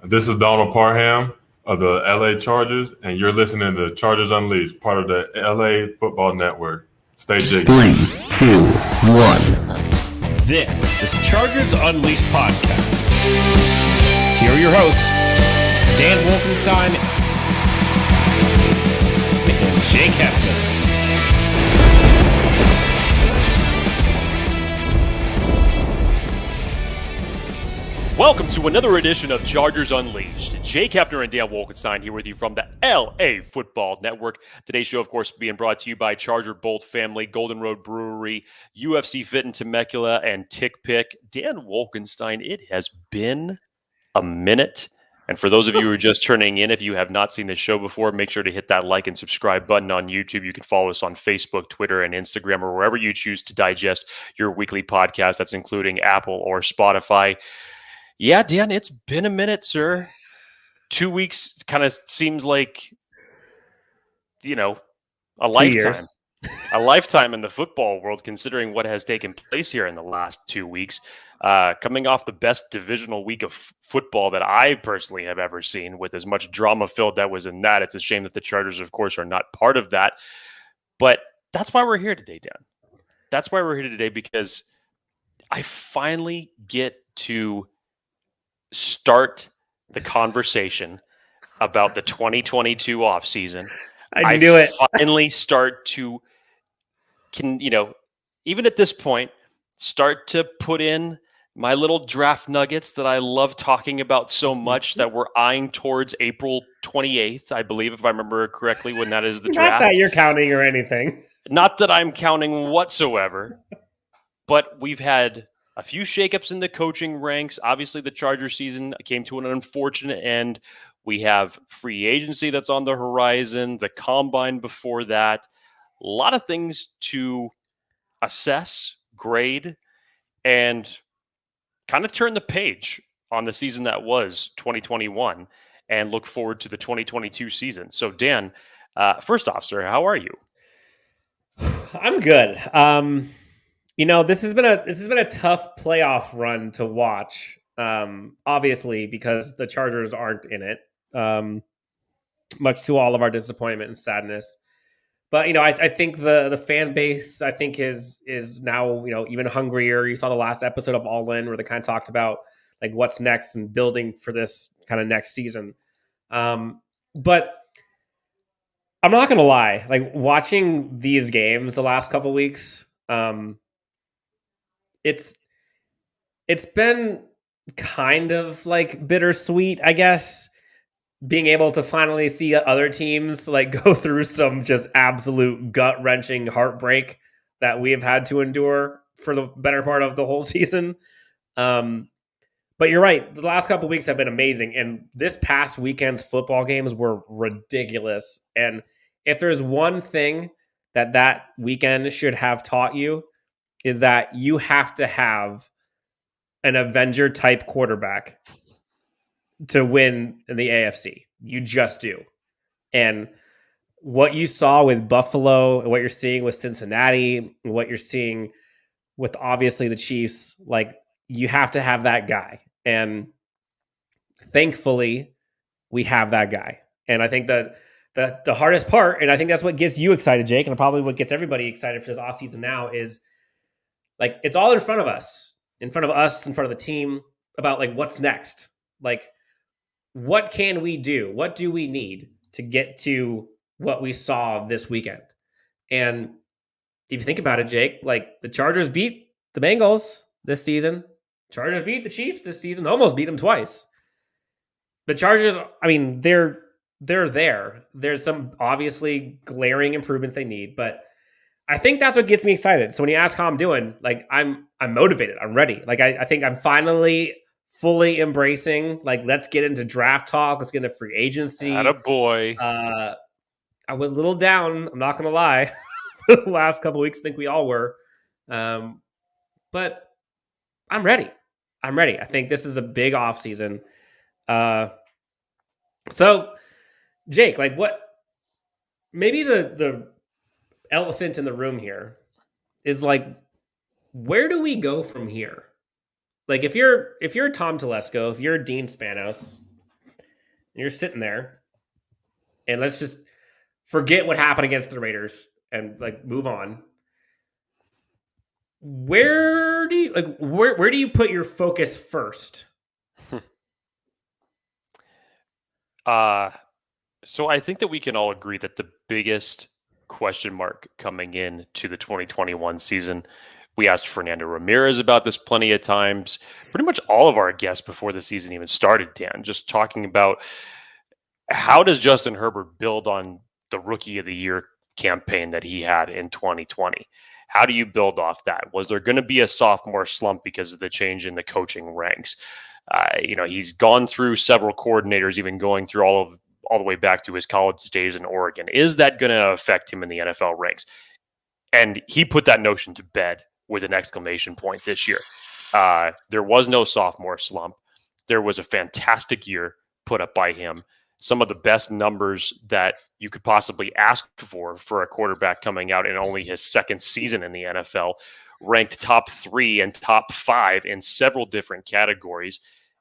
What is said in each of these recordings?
This is Donald Parham of the LA Chargers, and you're listening to Chargers Unleashed, part of the LA Football Network. Stay jiggy. 3, 2, 1. This is the Chargers Unleashed podcast. Here are your hosts, Dan Wolkenstein and Jake Hefner. Welcome to another edition of Chargers Unleashed. Jake Hefner and Dan Wolkenstein here with you from the LA Football Network. Today's show, of course, being brought to you by Charger Bolt Family, Golden Road Brewery, UFC Fit in Temecula, and Tick Pick. Dan Wolkenstein, it has been a minute. And for those of you who are just turning in, if you have not seen this show before, make sure to hit that like and subscribe button on YouTube. You can follow us on Facebook, Twitter, and Instagram, or wherever you choose to digest your weekly podcast. That's including Apple or Spotify. Yeah, Dan, it's been a minute, sir. 2 weeks kind of seems like, a lifetime. A lifetime in the football world, considering what has taken place here in the last 2 weeks. Coming off the best divisional week of football that I personally have ever seen, with as much drama-filled that was in that. It's a shame that the Chargers, of course, are not part of that. But that's why we're here today, Dan. That's why we're here today, because I finally get to start the conversation about the 2022 offseason. I knew it. Finally start to, even at this point, start to put in my little draft nuggets that I love talking about so much, that we're eyeing towards April 28th, I believe, if I remember correctly, when that is the draft. Not that you're counting or anything. Not that I'm counting whatsoever, but we've had a few shakeups in the coaching ranks. Obviously, the Charger season came to an unfortunate end. We have free agency that's on the horizon, the combine before that. A lot of things to assess, grade, and kind of turn the page on the season that was 2021 and look forward to the 2022 season. So, Dan, first off, sir, how are you? I'm good. This has been a tough playoff run to watch. Obviously, because the Chargers aren't in it, much to all of our disappointment and sadness. But I think the fan base, I think, is now even hungrier. You saw the last episode of All In, where they kind of talked about like what's next and building for this kind of next season. But I'm not gonna lie, like watching these games the last couple weeks. It's been kind of like bittersweet, I guess, being able to finally see other teams like go through some just absolute gut-wrenching heartbreak that we have had to endure for the better part of the whole season. But you're right, the last couple of weeks have been amazing, and this past weekend's football games were ridiculous. And if there's one thing that weekend should have taught you, is that you have to have an Avenger type quarterback to win in the AFC. You just do. And what you saw with Buffalo and what you're seeing with Cincinnati and what you're seeing with obviously the Chiefs, like you have to have that guy. And thankfully we have that guy. And I think that the hardest part, and I think that's what gets you excited, Jake, and probably what gets everybody excited for this offseason now, is like it's all in front of us, in front of the team, about like what's next. Like, what can we do? What do we need to get to what we saw this weekend? And if you think about it, Jake, like the Chargers beat the Bengals this season. Chargers beat the Chiefs this season, almost beat them twice. The Chargers, I mean, they're there. There's some obviously glaring improvements they need, but I think that's what gets me excited. So when you ask how I'm doing, like I'm motivated. I'm ready. Like I think I'm finally fully embracing, like, let's get into draft talk. Let's get into free agency. Attaboy. I was a little down. I'm not going to lie. The last couple of weeks, I think we all were. But I'm ready. I think this is a big off season. So Jake, like maybe the elephant in the room here is like, where do we go from here? Like if you're Tom Telesco, if you're Dean Spanos, and you're sitting there, and let's just forget what happened against the Raiders and like move on. Where do you put your focus first? So I think that we can all agree that the biggest question mark coming in to the 2021 season, we asked Fernando Ramirez about this plenty of times. Pretty much all of our guests before the season even started, Dan, just talking about how does Justin Herbert build on the Rookie of the Year campaign that he had in 2020? How do you build off that? Was there going to be a sophomore slump because of the change in the coaching ranks? He's gone through several coordinators, even going through all the way back to his college days in Oregon. Is that going to affect him in the NFL ranks? And he put that notion to bed with an exclamation point this year. There was no sophomore slump. There was a fantastic year put up by him. Some of the best numbers that you could possibly ask for a quarterback coming out in only his second season in the NFL, ranked top 3 and top 5 in several different categories.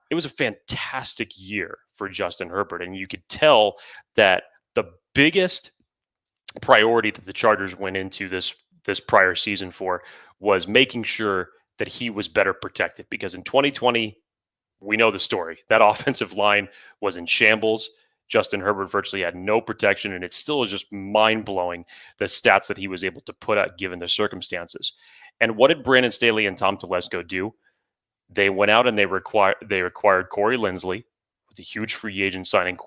It was a fantastic year for Justin Herbert, and you could tell that the biggest priority that the Chargers went into this prior season for was making sure that he was better protected, because in 2020, we know the story. That offensive line was in shambles. Justin Herbert virtually had no protection, and it still is just mind-blowing the stats that he was able to put out given the circumstances. And what did Brandon Staley and Tom Telesco do? They went out and they acquired Corey Linsley with a huge free agent signing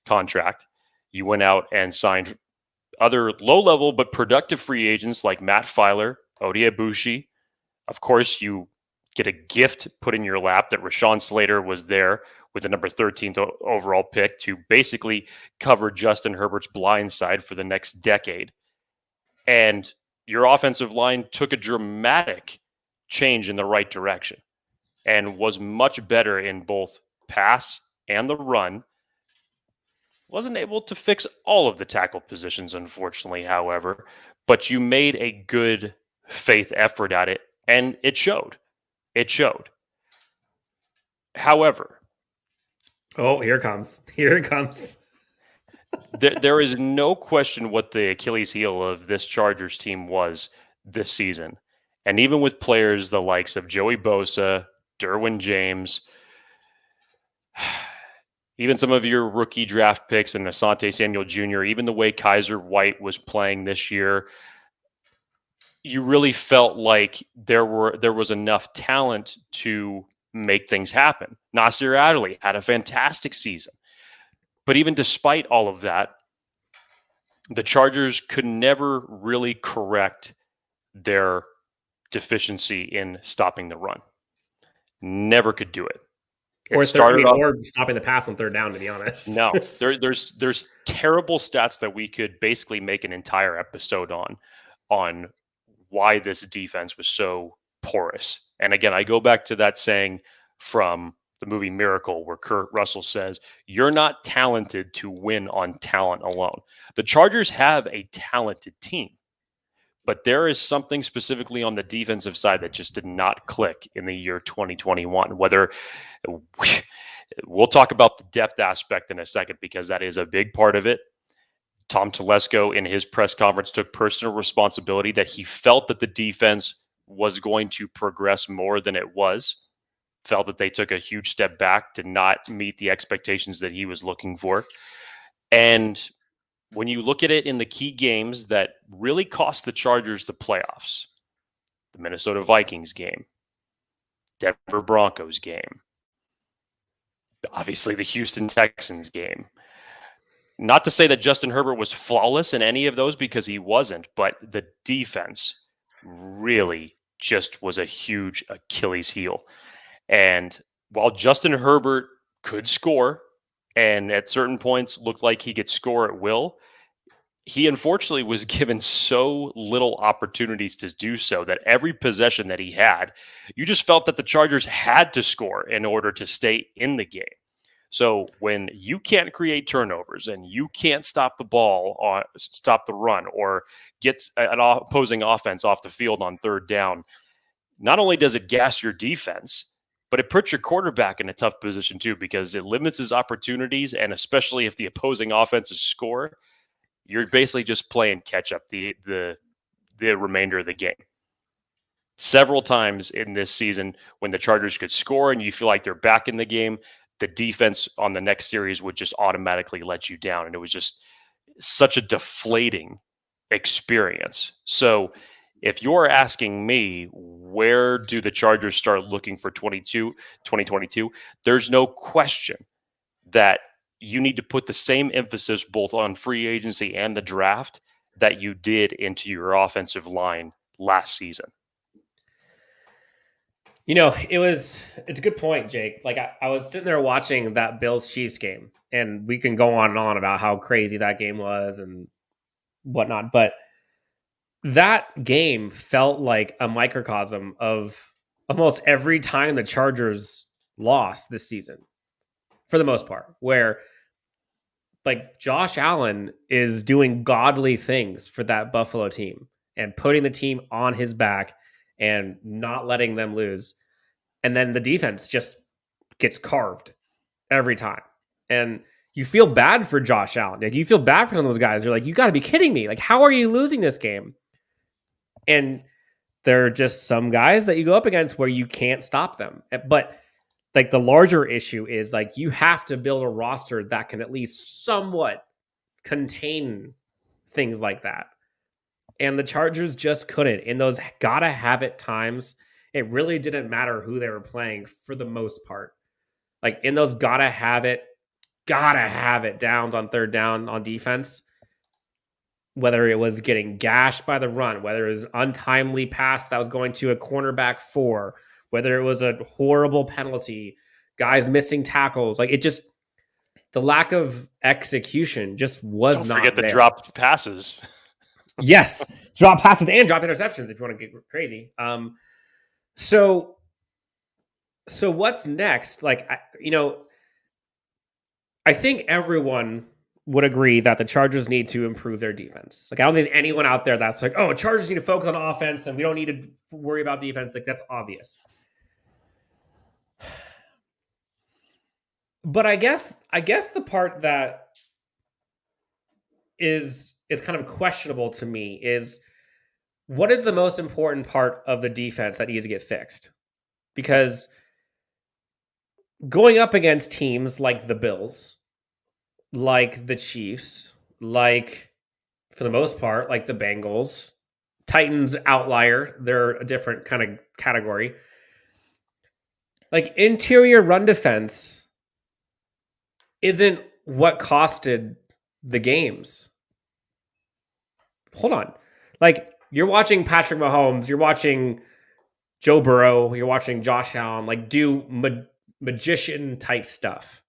contract. You went out and signed other low-level but productive free agents like Matt Filer, Odi Abushi. Of course, you get a gift put in your lap that Rashawn Slater was there with the number 13th overall pick to basically cover Justin Herbert's blind side for the next decade. And your offensive line took a dramatic change in the right direction and was much better in both pass and the run. Wasn't able to fix all of the tackle positions, unfortunately, however, but you made a good faith effort at it, and it showed. It showed. However, here it comes. Here it comes. there is no question what the Achilles heel of this Chargers team was this season. And even with players the likes of Joey Bosa, Derwin James, even some of your rookie draft picks and Asante Samuel Jr., even the way Kyzir White was playing this year, you really felt like there was enough talent to make things happen. Nasir Adderley had a fantastic season. But even despite all of that, the Chargers could never really correct their deficiency in stopping the run. Never could do it. Or stopping the pass on third down, to be honest. No, there's terrible stats that we could basically make an entire episode on why this defense was so porous. And again, I go back to that saying from the movie Miracle, where Kurt Russell says, "You're not talented to win on talent alone." The Chargers have a talented team, but there is something specifically on the defensive side that just did not click in the year 2021. Whether we'll talk about the depth aspect in a second, because that is a big part of it. Tom Telesco in his press conference took personal responsibility that he felt that the defense was going to progress more than it was. Felt that they took a huge step back, did not meet the expectations that he was looking for. And when you look at it in the key games that really cost the Chargers the playoffs, the Minnesota Vikings game, Denver Broncos game, obviously the Houston Texans game. Not to say that Justin Herbert was flawless in any of those, because he wasn't, but the defense really just was a huge Achilles heel. And while Justin Herbert could score, and at certain points looked like he could score at will, he unfortunately was given so little opportunities to do so that every possession that he had, you just felt that the Chargers had to score in order to stay in the game. So when you can't create turnovers and you can't stop the ball, or stop the run, or get an opposing offense off the field on third down, not only does it gas your defense, but it puts your quarterback in a tough position too, because it limits his opportunities. And especially if the opposing offenses score, you're basically just playing catch up the remainder of the game. Several times in this season when the Chargers could score and you feel like they're back in the game, the defense on the next series would just automatically let you down. And it was just such a deflating experience. So if you're asking me, where do the Chargers start looking for 2022, there's no question that you need to put the same emphasis both on free agency and the draft that you did into your offensive line last season. It's a good point, Jake. Like I was sitting there watching that Bills-Chiefs game, and we can go on and on about how crazy that game was and whatnot, but that game felt like a microcosm of almost every time the Chargers lost this season, for the most part, where like Josh Allen is doing godly things for that Buffalo team and putting the team on his back and not letting them lose. And then the defense just gets carved every time. And you feel bad for Josh Allen. Like, you feel bad for some of those guys. You're like, you got to be kidding me. Like, how are you losing this game? And there are just some guys that you go up against where you can't stop them. But like the larger issue is like you have to build a roster that can at least somewhat contain things like that. And the Chargers just couldn't. In those gotta have it times, it really didn't matter who they were playing for the most part. Like in those gotta have it downs on third down on defense, whether it was getting gashed by the run, whether it was an untimely pass that was going to a cornerback 4, whether it was a horrible penalty, guys missing tackles, like it just, the lack of execution just was not there. Don't forget the dropped passes. Yes, drop passes and drop interceptions if you want to get crazy. So what's next? Like, I think everyone would agree that the Chargers need to improve their defense. Like, I don't think there's anyone out there that's like, oh, Chargers need to focus on offense and we don't need to worry about defense. Like, that's obvious. But I guess the part that is kind of questionable to me is, what is the most important part of the defense that needs to get fixed? Because going up against teams like the Bills, like the Chiefs, like, for the most part, like the Bengals, Titans outlier, they're a different kind of category. Like, interior run defense isn't what costed the games. Hold on. Like, you're watching Patrick Mahomes, you're watching Joe Burrow, you're watching Josh Allen, like, do magician type stuff.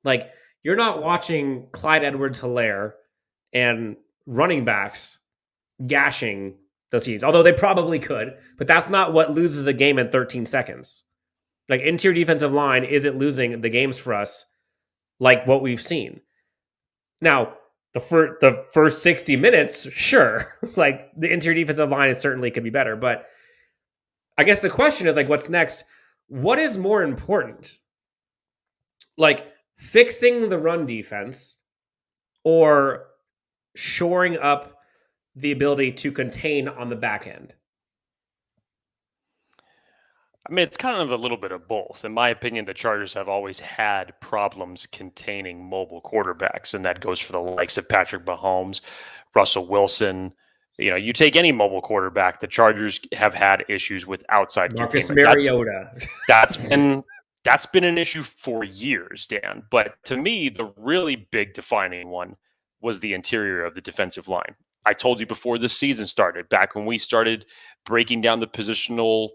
Like, you're not watching Clyde Edwards-Helaire and running backs gashing those teams, although they probably could, but that's not what loses a game in 13 seconds. Like, interior defensive line isn't losing the games for us like what we've seen. Now, the first 60 minutes, sure, like the interior defensive line certainly could be better, but I guess the question is, like, what's next? What is more important? Like, fixing the run defense or shoring up the ability to contain on the back end? I mean, it's kind of a little bit of both. In my opinion, the Chargers have always had problems containing mobile quarterbacks, and that goes for the likes of Patrick Mahomes, Russell Wilson. You take any mobile quarterback, the Chargers have had issues with outside Marcus containment. Mariota. That's been an issue for years, Dan. But to me, the really big defining one was the interior of the defensive line. I told you before this season started, back when we started breaking down the positional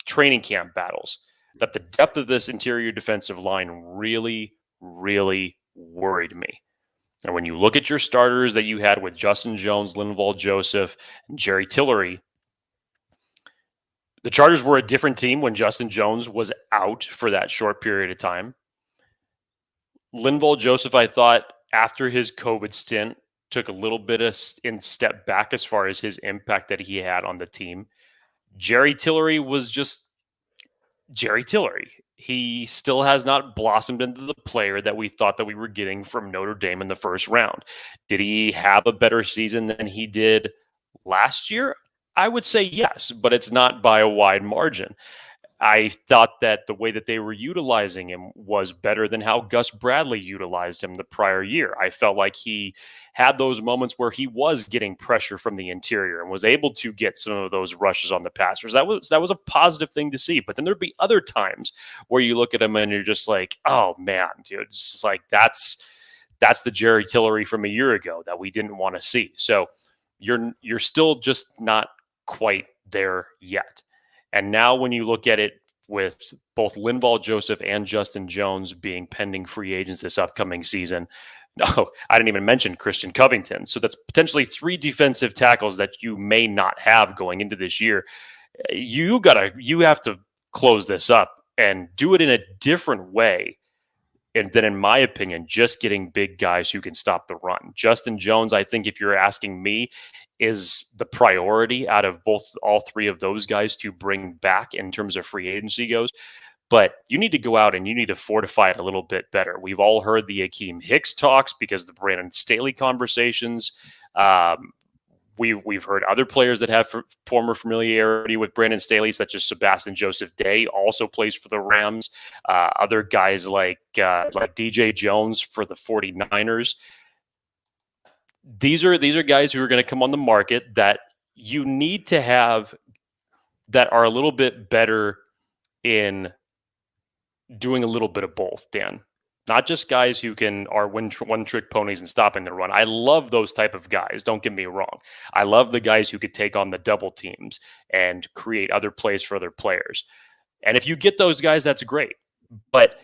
training camp battles, that the depth of this interior defensive line really, really worried me. And when you look at your starters that you had with Justin Jones, Linval Joseph, and Jerry Tillery, the Chargers were a different team when Justin Jones was out for that short period of time. Linval Joseph, I thought, after his COVID stint, took a little bit of in step back as far as his impact that he had on the team. Jerry Tillery was just Jerry Tillery. He still has not blossomed into the player that we thought that we were getting from Notre Dame in the first round. Did he have a better season than he did last year? I would say yes, but it's not by a wide margin. I thought that the way that they were utilizing him was better than how Gus Bradley utilized him the prior year. I felt like he had those moments where he was getting pressure from the interior and was able to get some of those rushes on the passers. That was a positive thing to see. But then there'd be other times where you look at him and you're just like, oh man, dude, it's just like that's the Jerry Tillery from a year ago that we didn't want to see. So you're still just not quite there yet. And now when you look at it with both Linval Joseph and Justin Jones being pending free agents this upcoming season, no, I didn't even mention Christian Covington. So that's potentially 3 defensive tackles that you may not have going into this year. You have to close this up and do it in a different way. And then, in my opinion, just getting big guys who can stop the run. Justin Jones, I think if you're asking me, is the priority out of all 3 of those guys to bring back in terms of free agency goes. But you need to go out and you need to fortify it a little bit better. We've all heard the Akeem Hicks talks because of the Brandon Staley conversations. We've heard other players that have former familiarity with Brandon Staley, such as Sebastian Joseph Day, also plays for the Rams. Other guys like DJ Jones for the 49ers. These are guys who are going to come on the market that you need to have that are a little bit better in doing a little bit of both, Dan. Not just guys who are one-trick ponies and stopping the run. I love those type of guys. Don't get me wrong. I love the guys who could take on the double teams and create other plays for other players. And if you get those guys, that's great. But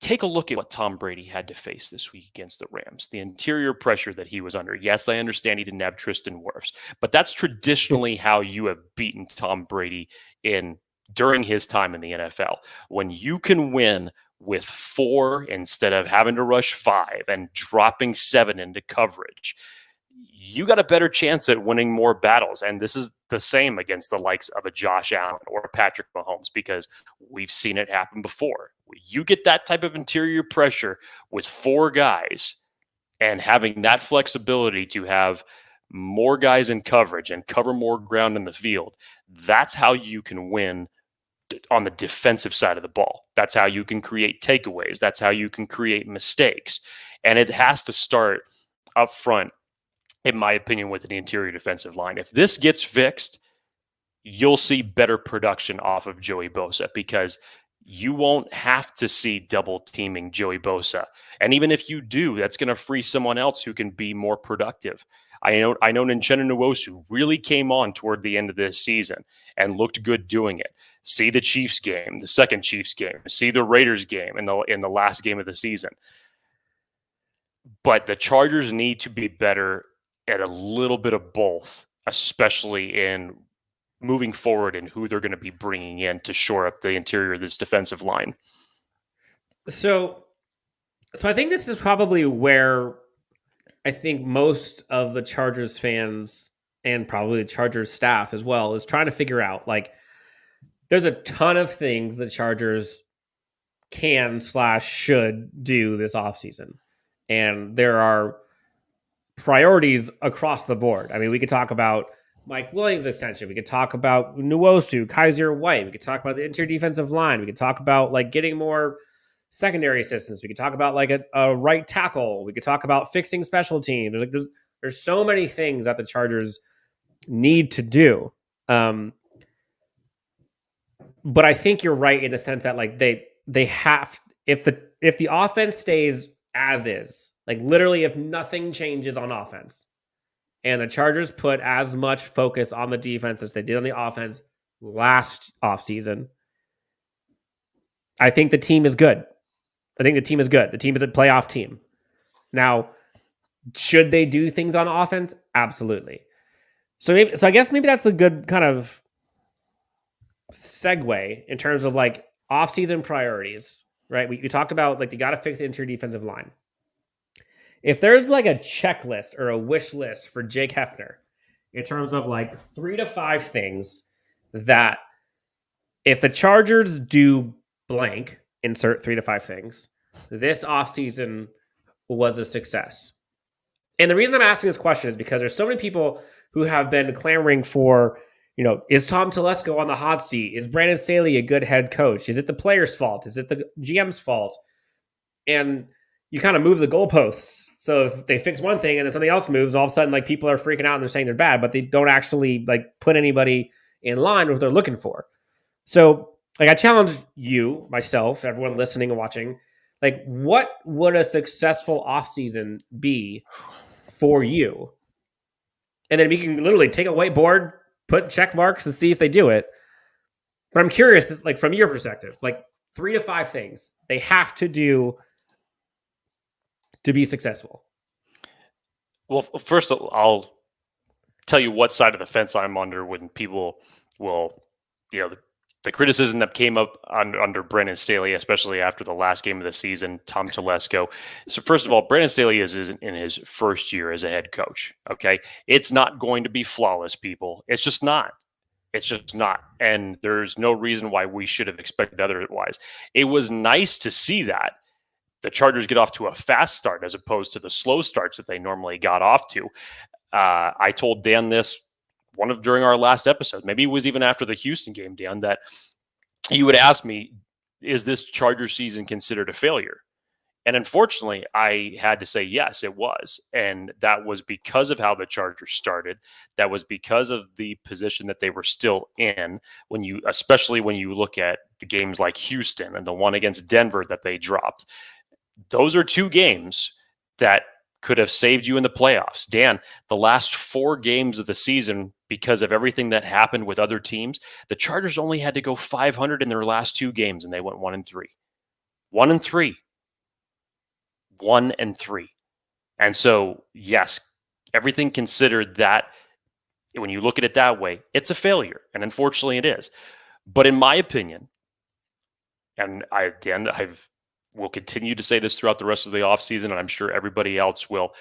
take a look at what Tom Brady had to face this week against the Rams. The interior pressure that he was under. Yes, I understand he didn't have Tristan Wirfs, but that's traditionally how you have beaten Tom Brady during his time in the NFL. When you can win with 4 instead of having to rush 5 and dropping 7 into coverage, you got a better chance at winning more battles. And this is the same against the likes of a Josh Allen or a Patrick Mahomes, because we've seen it happen before. You get that type of interior pressure with 4 guys and having that flexibility to have more guys in coverage and cover more ground in the field. That's how you can win on the defensive side of the ball. That's how you can create takeaways. That's how you can create mistakes. And it has to start up front, in my opinion, with the interior defensive line. If this gets fixed, you'll see better production off of Joey Bosa, because you won't have to see double teaming Joey Bosa. And even if you do, that's going to free someone else who can be more productive. I know Uchenna Nwosu really came on toward the end of this season and looked good doing it. See the Chiefs game, the second Chiefs game, see the Raiders game in the last game of the season. But the Chargers need to be better at a little bit of both, especially in moving forward and who they're going to be bringing in to shore up the interior of this defensive line. So I think this is probably where I think most of the Chargers fans and probably the Chargers staff as well is trying to figure out, like, there's a ton of things the Chargers can/should do this offseason. And there are priorities across the board. I mean, we could talk about Mike Williams extension. We could talk about Nwosu, Kyzir White. We could talk about the interior defensive line. We could talk about, like, getting more secondary assistance. We could talk about, like, a right tackle. We could talk about fixing special teams. There's so many things that the Chargers need to do. But I think you're right in the sense that, like, they have, if the offense stays as is, like, literally if nothing changes on offense, and the Chargers put as much focus on the defense as they did on the offense last offseason, I think the team is good. The team is a playoff team. Now, should they do things on offense? Absolutely. So I guess maybe that's a good kind of segue in terms of, like, offseason priorities, right? We talked about, like, you got to fix the interior defensive line. If there's, like, a checklist or a wish list for Jake Hefner in terms of, like, 3 to 5 things that if the Chargers do blank, insert 3 to 5 things, this offseason was a success. And the reason I'm asking this question is because there's so many people who have been clamoring for, is Tom Telesco on the hot seat? Is Brandon Staley a good head coach? Is it the player's fault? Is it the GM's fault? And you kind of move the goalposts. So if they fix one thing and then something else moves, all of a sudden, like, people are freaking out and they're saying they're bad, but they don't actually, like, put anybody in line with what they're looking for. So, like, I challenge you, myself, everyone listening and watching, like, what would a successful offseason be for you? And then we can literally take a whiteboard, put check marks, and see if they do it. But I'm curious, like, from your perspective, like, 3 to 5 things they have to do to be successful. Well, first, I'll tell you what side of the fence I'm under when people will, the criticism that came up under Brandon Staley, especially after the last game of the season, Tom Telesco. So first of all, Brandon Staley is in his first year as a head coach. Okay. It's not going to be flawless, people. It's just not. It's just not. And there's no reason why we should have expected otherwise. It was nice to see that the Chargers get off to a fast start as opposed to the slow starts that they normally got off to. I told Dan this during our last episode, maybe it was even after the Houston game, Dan, that you would ask me, is this Charger season considered a failure? And unfortunately, I had to say, yes, it was. And that was because of how the Chargers started. That was because of the position that they were still in, especially when you look at the games like Houston and the one against Denver that they dropped. Those are 2 games that could have saved you in the playoffs. Dan, the last 4 games of the season, because of everything that happened with other teams, the Chargers only had to go 500 in their last 2 games, and they went 1-3. 1-3. 1-3. And so, yes, everything considered, that when you look at it that way, it's a failure. And unfortunately it is. But in my opinion, and I will continue to say this throughout the rest of the offseason, and I'm sure everybody else will,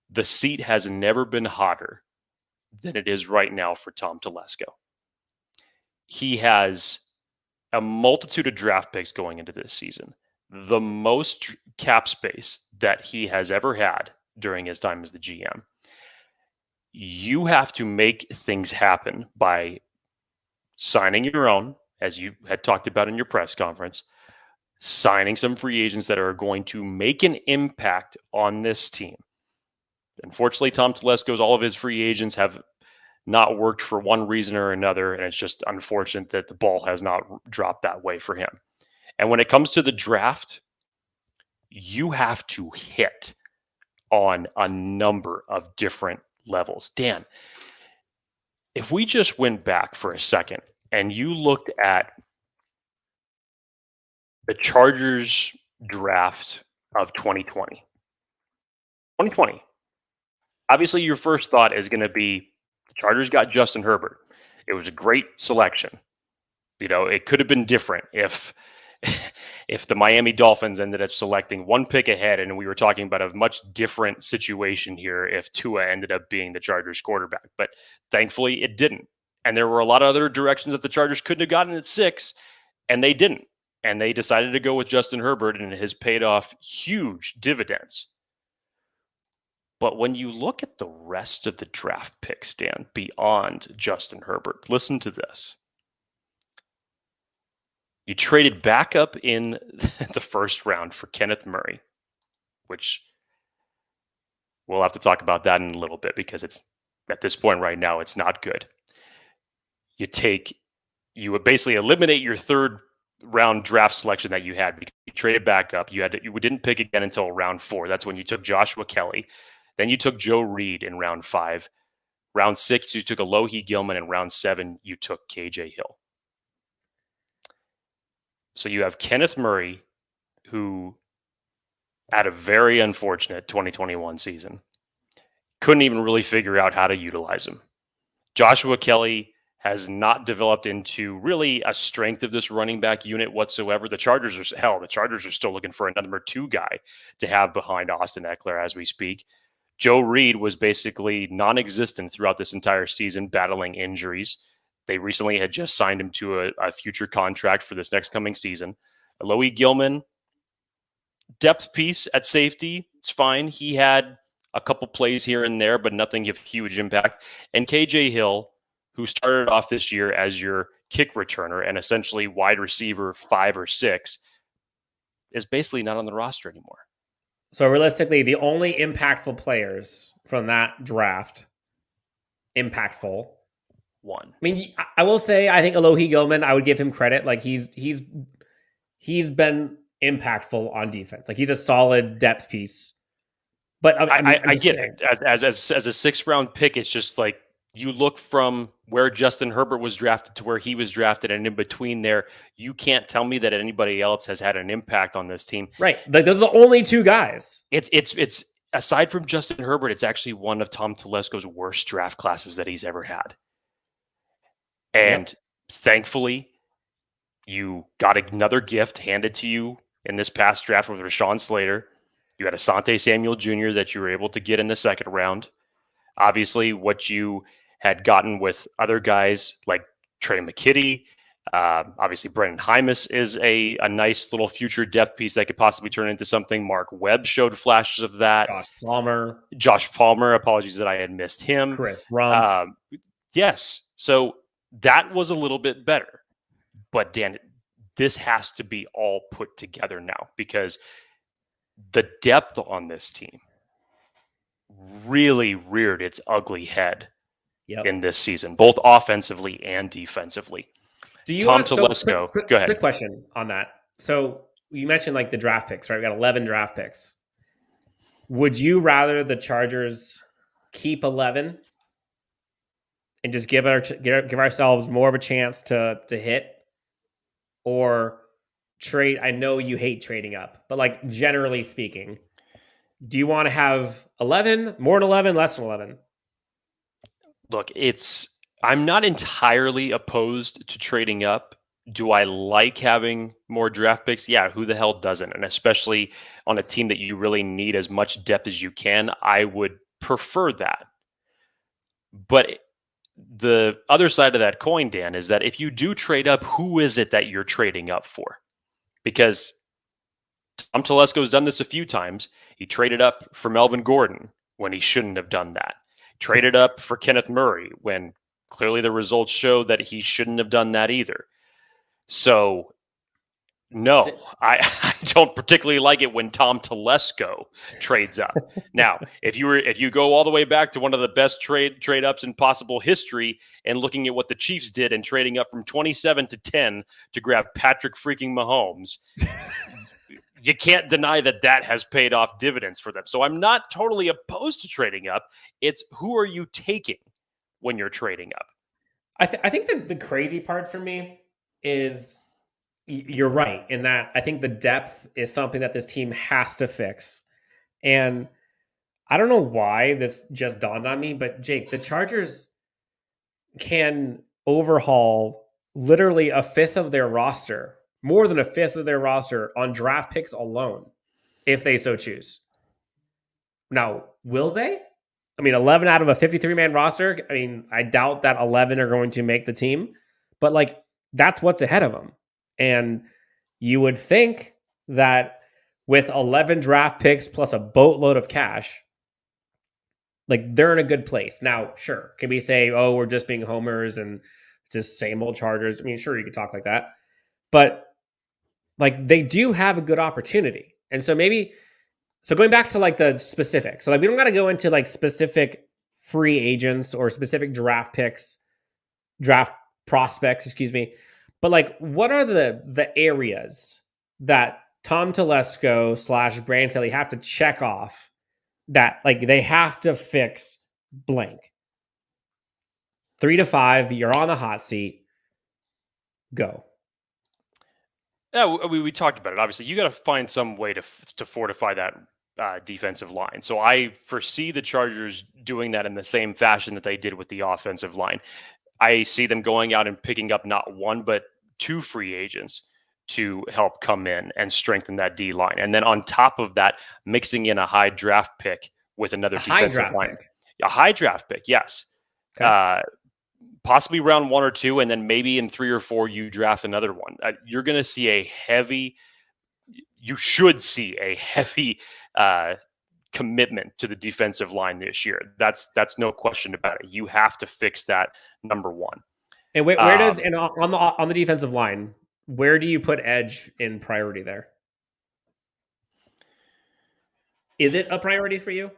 the seat has never been hotter than it is right now for Tom Telesco. He has a multitude of draft picks going into this season, the most cap space that he has ever had during his time as the GM. You have to make things happen by signing your own, as you had talked about in your press conference, signing some free agents that are going to make an impact on this team. Unfortunately, Tom Telesco's, all of his free agents have not worked for one reason or another, and it's just unfortunate that the ball has not dropped that way for him. And when it comes to the draft, you have to hit on a number of different levels. Dan, if we just went back for a second and you looked at the Chargers draft of 2020, obviously your first thought is going to be the Chargers got Justin Herbert. It was a great selection. It could have been different if the Miami Dolphins ended up selecting 1 pick ahead, and we were talking about a much different situation here if Tua ended up being the Chargers quarterback. But thankfully it didn't. And there were a lot of other directions that the Chargers couldn't have gotten at 6, and they didn't. And they decided to go with Justin Herbert, and it has paid off huge dividends. But when you look at the rest of the draft picks, Dan, beyond Justin Herbert, listen to this. You traded back up in the first round for Kenneth Murray, which we'll have to talk about that in a little bit because it's, at this point right now, it's not good. You would basically eliminate your 3rd round draft selection that you had because you traded back up. You didn't pick again until round 4. That's when you took Joshua Kelly. Then you took Joe Reed in round 5. Round 6, you took Alohi Gilman. In round 7, you took KJ Hill. So you have Kenneth Murray, who had a very unfortunate 2021 season. Couldn't even really figure out how to utilize him. Joshua Kelly has not developed into really a strength of this running back unit whatsoever. The Chargers are still looking for a number 2 guy to have behind Austin Eckler as we speak. Joe Reed was basically non-existent throughout this entire season, battling injuries. They recently had just signed him to a future contract for this next coming season. Alohi Gilman, depth piece at safety, it's fine. He had a couple plays here and there, but nothing of huge impact. And KJ Hill, who started off this year as your kick returner and essentially wide receiver 5 or 6, is basically not on the roster anymore. So realistically, the only impactful players from that draft, one. I mean, I will say, I think Alohi Gilman, I would give him credit. Like he's been impactful on defense. Like he's a solid depth piece. But I get it. As a 6th round pick, it's just like you look from where Justin Herbert was drafted to where he was drafted, and in between there, you can't tell me that anybody else has had an impact on this team. Right. Like those are the only 2 guys. It's aside from Justin Herbert, it's actually one of Tom Telesco's worst draft classes that he's ever had. And thankfully, you got another gift handed to you in this past draft with Rashawn Slater. You had Asante Samuel Jr. that you were able to get in the 2nd round. Obviously, what you had gotten with other guys like Trey McKitty, obviously Brendan Hymus is a nice little future depth piece that could possibly turn into something. Mark Webb showed flashes of that. Josh Palmer, apologies that I had missed him. Chris Rumpf. Yes. So that was a little bit better. But Dan, this has to be all put together now because the depth on this team really reared its ugly head in this season, both offensively and defensively. Tom Telesco, go ahead. Quick question on that. So you mentioned like the draft picks, right? We got 11 draft picks. Would you rather the Chargers keep 11 and just give ourselves more of a chance to hit, or trade? I know you hate trading up, but like generally speaking, do you want to have 11, more than 11, less than 11? Look, I'm not entirely opposed to trading up. Do I like having more draft picks? Yeah, who the hell doesn't? And especially on a team that you really need as much depth as you can, I would prefer that. But the other side of that coin, Dan, is that if you do trade up, who is it that you're trading up for? Because Tom Telesco's done this a few times. He traded up for Melvin Gordon when he shouldn't have done that. Traded up for Kenneth Murray when clearly the results show that he shouldn't have done that either. So, no, I don't particularly like it when Tom Telesco trades up. Now, if you go all the way back to one of the best trade ups in possible history and looking at what the Chiefs did and trading up from 27 to 10 to grab Patrick freaking Mahomes, you can't deny that has paid off dividends for them. So I'm not totally opposed to trading up. It's who are you taking when you're trading up? I think that the crazy part for me is you're right in that I think the depth is something that this team has to fix. And I don't know why this just dawned on me, but Jake, the Chargers can overhaul literally a fifth of their roster, more than a fifth of their roster on draft picks alone, if they so choose. Now, will they? I mean, 11 out of a 53-man roster, I mean, I doubt that 11 are going to make the team, but like, that's what's ahead of them. And you would think that with 11 draft picks plus a boatload of cash, like they're in a good place. Now, sure, can we say, oh, we're just being homers and just same old Chargers? I mean, sure, you could talk like that. But like they do have a good opportunity. And so going back to like the specifics. So like we don't got to go into like specific free agents or specific draft prospects, excuse me. But like, what are the areas that Tom Telesco / Brand Staley have to check off that like they have to fix blank? 3 to 5, you're on the hot seat. Go. Yeah, we talked about it. Obviously, you got to find some way to fortify that defensive line. So I foresee the Chargers doing that in the same fashion that they did with the offensive line. I see them going out and picking up not one, but 2 free agents to help come in and strengthen that D line. And then on top of that, mixing in a high draft pick with another defensive line. A high draft pick, yes. Okay. possibly round 1 or 2, and then maybe in 3 or 4 you draft another one. You're going to see you should see a heavy commitment to the defensive line this year. That's no question about it. You have to fix that, number one. And where does and on the defensive line, where do you put edge in priority there? Is it a priority for you?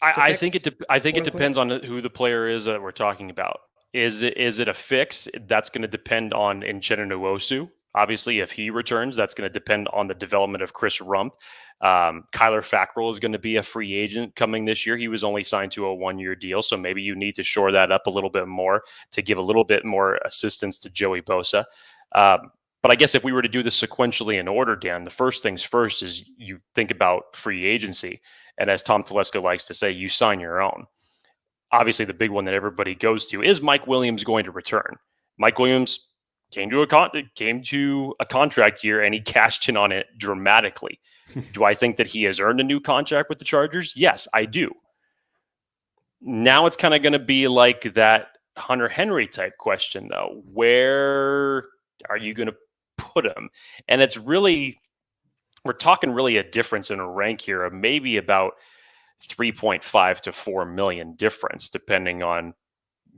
I think it depends on who the player is that we're talking about. Is it a fix? That's going to depend on Uchenna Nwosu. Obviously, if he returns, that's going to depend on the development of Chris Rump. Kyler Fackrell is going to be a free agent coming this year. He was only signed to a 1-year deal, so maybe you need to shore that up a little bit more to give a little bit more assistance to Joey Bosa. But I guess if we were to do this sequentially in order, Dan, the first things first is you think about free agency. And as Tom Telesco likes to say, you sign your own. Obviously, the big one that everybody goes to is Mike Williams going to return? Mike Williams came to a contract year and he cashed in on it dramatically. Do I think that he has earned a new contract with the Chargers? Yes, I do. Now it's kind of going to be like that Hunter Henry type question, though. Where are you going to put him? And it's really, we're talking really a difference in a rank here of maybe about 3.5 to 4 million difference, depending on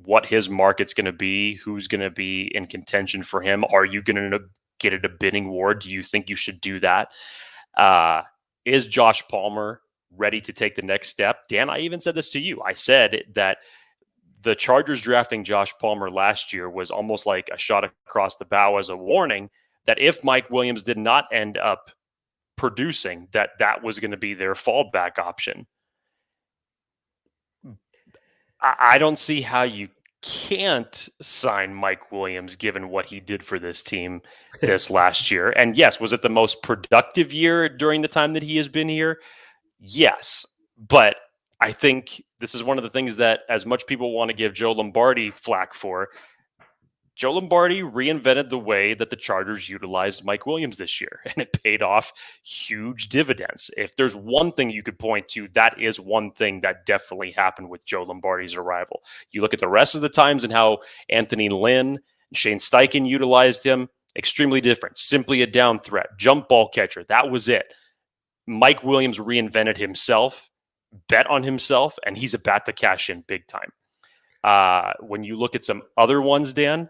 what his market's going to be, who's going to be in contention for him. Are you going to get it a bidding war? Do you think you should do that? Is Josh Palmer ready to take the next step? Dan, I even said this to you. I said that the Chargers drafting Josh Palmer last year was almost like a shot across the bow as a warning that if Mike Williams did not end up producing, that was going to be their fallback option. I don't see how you can't sign Mike Williams given what he did for this team this last year. And yes, was it the most productive year during the time that he has been here? Yes. But I think this is one of the things that, as much people want to give Joe Lombardi flack for, Joe Lombardi reinvented the way that the Chargers utilized Mike Williams this year, and it paid off huge dividends. If there's one thing you could point to, that is one thing that definitely happened with Joe Lombardi's arrival. You look at the rest of the times and how Anthony Lynn and Shane Steichen utilized him, extremely different. Simply a down threat, jump ball catcher. That was it. Mike Williams reinvented himself, bet on himself, and he's about to cash in big time. When you look at some other ones, Dan,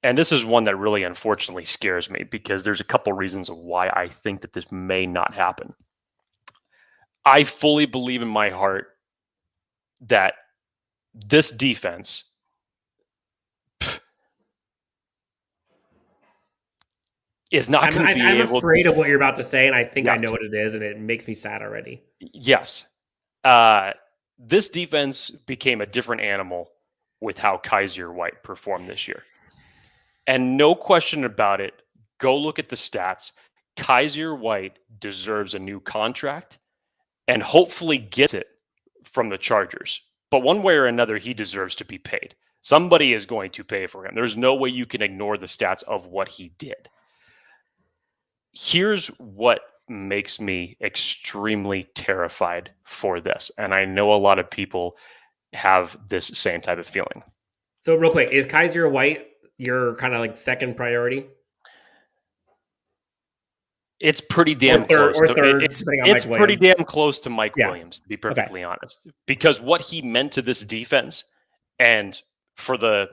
and this is one that really unfortunately scares me because there's a couple reasons of why I think that this may not happen. I fully believe in my heart that this defense is not going to be able to... I'm afraid of what you're about to say, and I think I know what it is, and it makes me sad already. Yes. This defense became a different animal with how Kyzir White performed this year. And no question about it, go look at the stats. Kyzir White deserves a new contract and hopefully gets it from the Chargers. But one way or another, he deserves to be paid. Somebody is going to pay for him. There's no way you can ignore the stats of what he did. Here's what makes me extremely terrified for this. And I know a lot of people have this same type of feeling. So real quick, is Kyzir White your kind of like second priority? It's pretty damn close. It's pretty damn close to Mike Williams, to be perfectly honest. Because what he meant to this defense, and for the,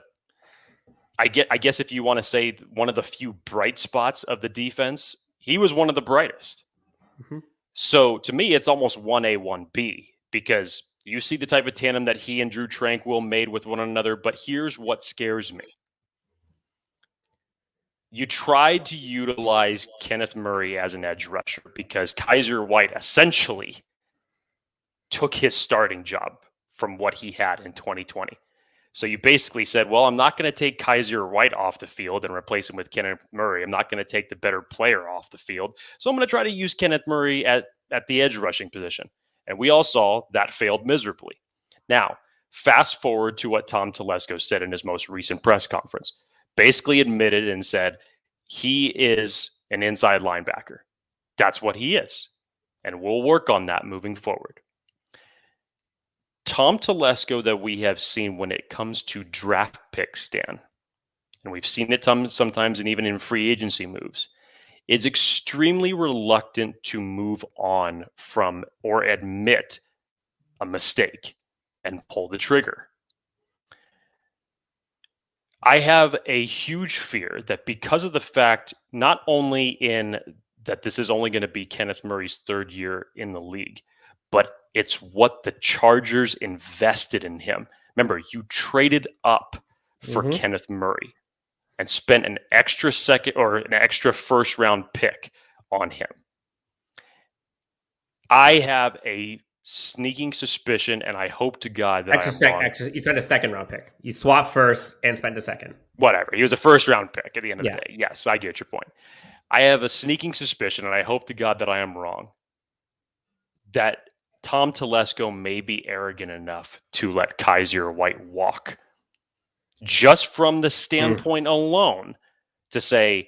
I guess if you want to say one of the few bright spots of the defense, he was one of the brightest. Mm-hmm. So to me, it's almost 1A, 1B, because you see the type of tandem that he and Drew Tranquill made with one another. But here's what scares me. You tried to utilize Kenneth Murray as an edge rusher because Kyzir White essentially took his starting job from what he had in 2020. So you basically said, well, I'm not going to take Kyzir White off the field and replace him with Kenneth Murray. I'm not going to take the better player off the field. So I'm going to try to use Kenneth Murray at the edge rushing position. And we all saw that failed miserably. Now, fast forward to what Tom Telesco said in his most recent press conference. Basically admitted and said he is an inside linebacker. That's what he is. And we'll work on that moving forward. Tom Telesco that we have seen when it comes to draft picks, Dan, and we've seen it sometimes and even in free agency moves, is extremely reluctant to move on from or admit a mistake and pull the trigger. I have a huge fear that because of the fact, not only in that this is only going to be Kenneth Murray's third year in the league, but it's what the Chargers invested in him. Remember, you traded up for Kenneth Murray and spent an extra second or an extra first round pick on him. I have a sneaking suspicion, and I hope to God that you spent a second round pick. You swapped first and spent a second. Whatever. He was a first round pick at the end of the day. Yes, I get your point. I have a sneaking suspicion, and I hope to God that I am wrong, that Tom Telesco may be arrogant enough to let Kyzir White walk. Just from the standpoint alone, to say,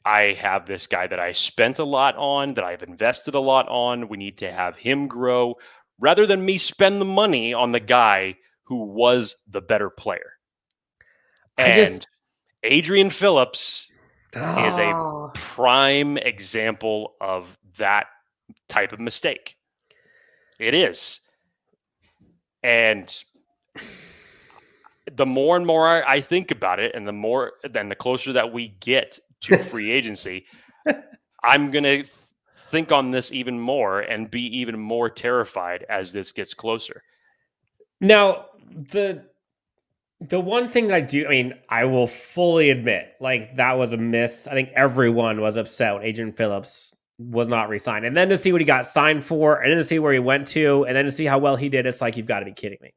I have this guy that I spent a lot on, that I've invested a lot on. We need to have him grow, rather than me spend the money on the guy who was the better player. Adrian Phillips is a prime example of that type of mistake. It is. And the more and more I think about it, and the closer that we get to free agency, I'm going to think on this even more and be even more terrified as this gets closer. Now, the one thing that I will fully admit, like, that was a miss. I think everyone was upset when Adrian Phillips was not re-signed. And then to see what he got signed for, and then to see where he went to, and then to see how well he did, it's like, you've got to be kidding me.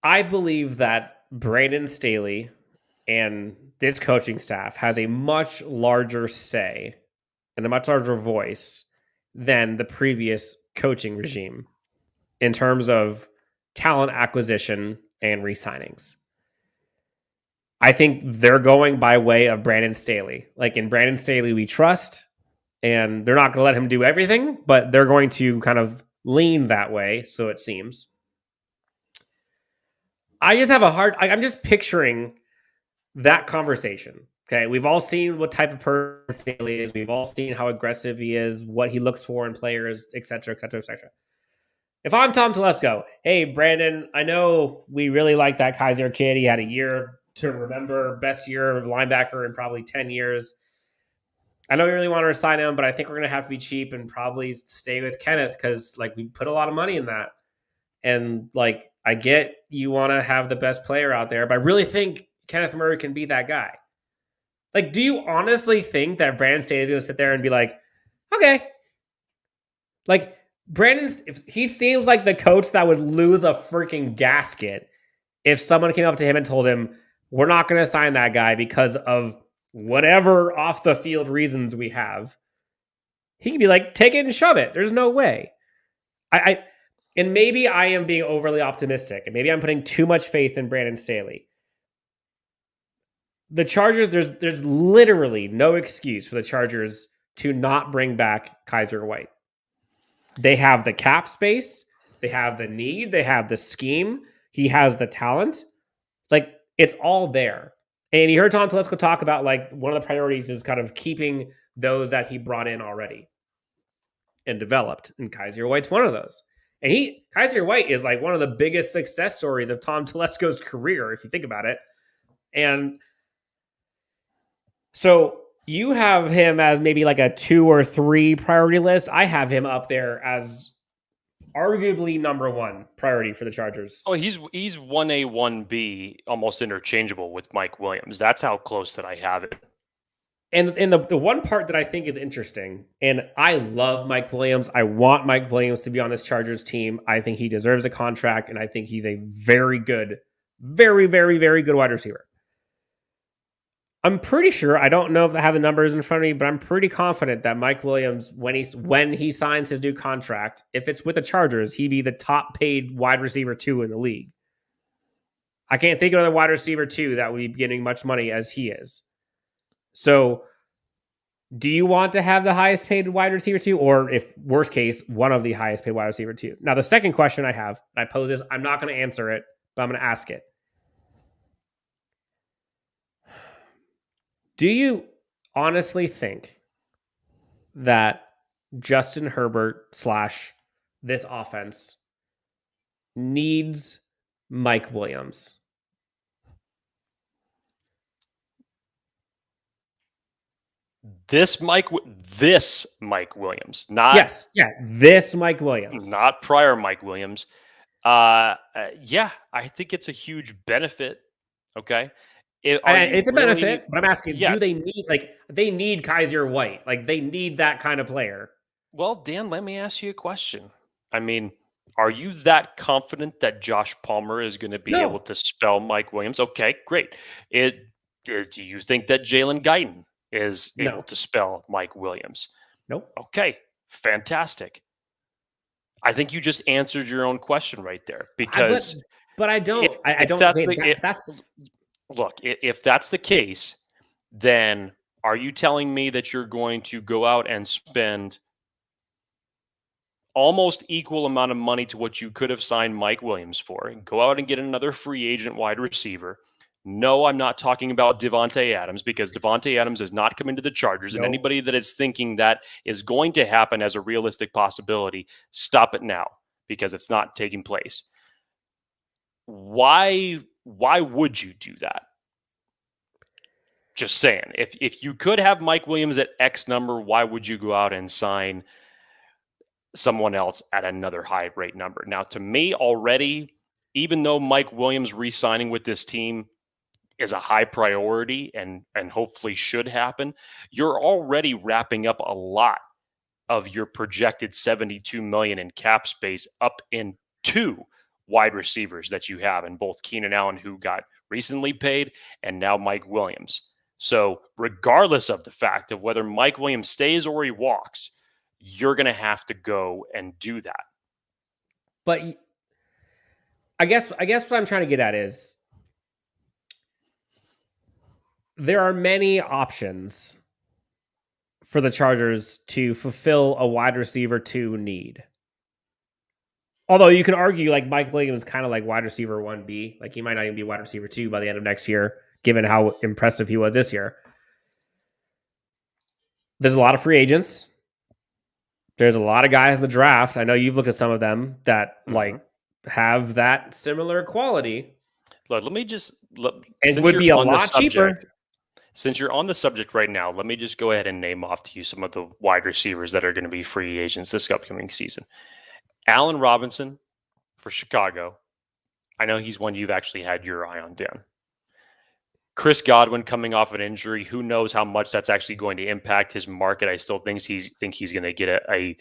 I believe that Brandon Staley and this coaching staff has a much larger say and a much larger voice than the previous coaching regime in terms of talent acquisition and re-signings. I think they're going by way of Brandon Staley. Like, in Brandon Staley, we trust, and they're not going to let him do everything, but they're going to kind of lean that way, so it seems. I just have I'm just picturing that conversation. Okay, we've all seen what type of person Staley is. We've all seen how aggressive he is, what he looks for in players, etc., etc., etc. If I'm Tom Telesco, hey, Brandon, I know we really like that Kyzir kid. He had a year to remember, best year of linebacker in probably 10 years. I know we really want to resign him, but I think we're going to have to be cheap and probably stay with Kenneth because, like, we put a lot of money in that. And, like, I get you want to have the best player out there, but I really think Kenneth Murray can be that guy. Like, do you honestly think that Brandon Staley is going to sit there and be like, okay. Like, he seems like the coach that would lose a freaking gasket if someone came up to him and told him, we're not going to sign that guy because of whatever off the field reasons we have. He could be like, take it and shove it. There's no way. And maybe I am being overly optimistic, and maybe I'm putting too much faith in Brandon Staley. The Chargers, there's literally no excuse for the Chargers to not bring back Kyzir White. They have the cap space, they have the need, they have the scheme, he has the talent. Like, it's all there. And you heard Tom Telesco talk about, like, one of the priorities is kind of keeping those that he brought in already and developed. And Kyzir White's one of those. And Kyzir White is like one of the biggest success stories of Tom Telesco's career, if you think about it. And so you have him as maybe like a 2 or 3 priority list. I have him up there as arguably number 1 priority for the Chargers. Oh, he's 1A, 1B, almost interchangeable with Mike Williams. That's how close that I have it. And the one part that I think is interesting, and I love Mike Williams. I want Mike Williams to be on this Chargers team. I think he deserves a contract, and I think he's a very good, very, very, very good wide receiver. I'm pretty sure, I don't know if I have the numbers in front of me, but I'm pretty confident that Mike Williams, when he signs his new contract, if it's with the Chargers, he'd be the top paid wide receiver 2 in the league. I can't think of another wide receiver 2 that would be getting much money as he is. So Do you want to have the highest paid wide receiver 2, or if worst case, one of the highest paid wide receiver 2? Now, the second question I have, and I pose this, I'm not going to answer it, but I'm going to ask it. Do you honestly think that Justin Herbert / this offense needs Mike Williams? This Mike Williams, not this Mike Williams, not prior Mike Williams. Yeah, I think it's a huge benefit. Okay, it's a benefit, but I'm asking, do they need they need Kyzir White? Like they need that kind of player. Well, Dan, let me ask you a question. I mean, are you that confident that Josh Palmer is going to be able to spell Mike Williams? Okay, great. Do you think that Jalen Guyton is able to spell Mike Williams? Nope. Okay, fantastic. I think you just answered your own question right there, because but I don't. Look, if that's the case, then are you telling me that you're going to go out and spend almost equal amount of money to what you could have signed Mike Williams for and go out and get another free agent wide receiver? No, I'm not talking about Davante Adams, because Davante Adams has not come into the Chargers. And anybody that is thinking that is going to happen as a realistic possibility, stop it now, because it's not taking place. Why would you do that? Just saying. If you could have Mike Williams at X number, why would you go out and sign someone else at another high rate number? Now, to me already, even though Mike Williams re-signing with this team is a high priority and hopefully should happen, you're already wrapping up a lot of your projected $72 million in cap space up in 2 wide receivers that you have in both Keenan Allen, who got recently paid, and now Mike Williams. So regardless of the fact of whether Mike Williams stays or he walks, you're going to have to go and do that. But I guess what I'm trying to get at is there are many options for the Chargers to fulfill a wide receiver 2 need. Although you can argue like Mike Williams is kind of like wide receiver 1B. Like he might not even be wide receiver 2 by the end of next year, given how impressive he was this year. There's a lot of free agents. There's a lot of guys in the draft. I know you've looked at some of them that like have that similar quality. Look, let me just it would be a lot cheaper. Since you're on the subject right now, let me just go ahead and name off to you some of the wide receivers that are going to be free agents this upcoming season. Allen Robinson for Chicago. I know he's one you've actually had your eye on, Dan. Chris Godwin coming off an injury. Who knows how much that's actually going to impact his market. I still think he's going to get a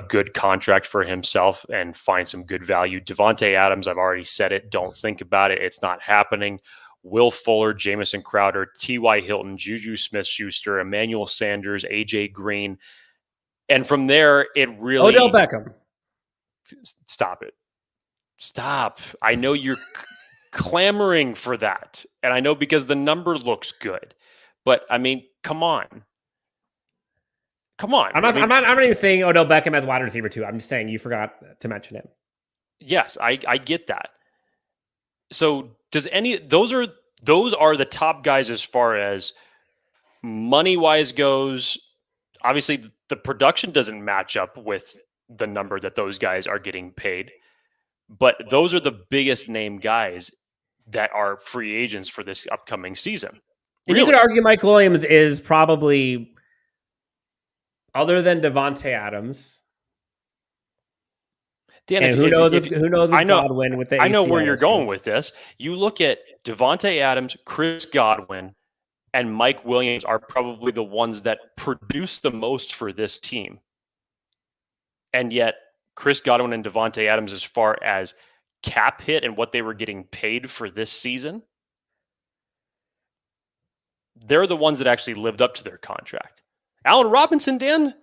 good contract for himself and find some good value. Davante Adams, I've already said it. Don't think about it. It's not happening. Will Fuller, Jamison Crowder, T.Y. Hilton, Juju Smith-Schuster, Emmanuel Sanders, A.J. Green. And from there, it really... Odell Beckham. Stop it. Stop. I know you're clamoring for that. And I know because the number looks good. But, I mean, come on. Come on. I'm not even saying Odell Beckham as wide receiver 2. I'm just saying you forgot to mention him. Yes, I get that. So those are the top guys as far as money wise goes. Obviously, the production doesn't match up with the number that those guys are getting paid, but those are the biggest name guys that are free agents for this upcoming season. And you could argue Mike Williams is probably, other than Davante Adams. Dan, who knows with Godwin with the ACL I know where you're going with this. You look at Davante Adams, Chris Godwin, and Mike Williams are probably the ones that produce the most for this team. And yet, Chris Godwin and Davante Adams, as far as cap hit and what they were getting paid for this season, they're the ones that actually lived up to their contract. Allen Robinson, Dan,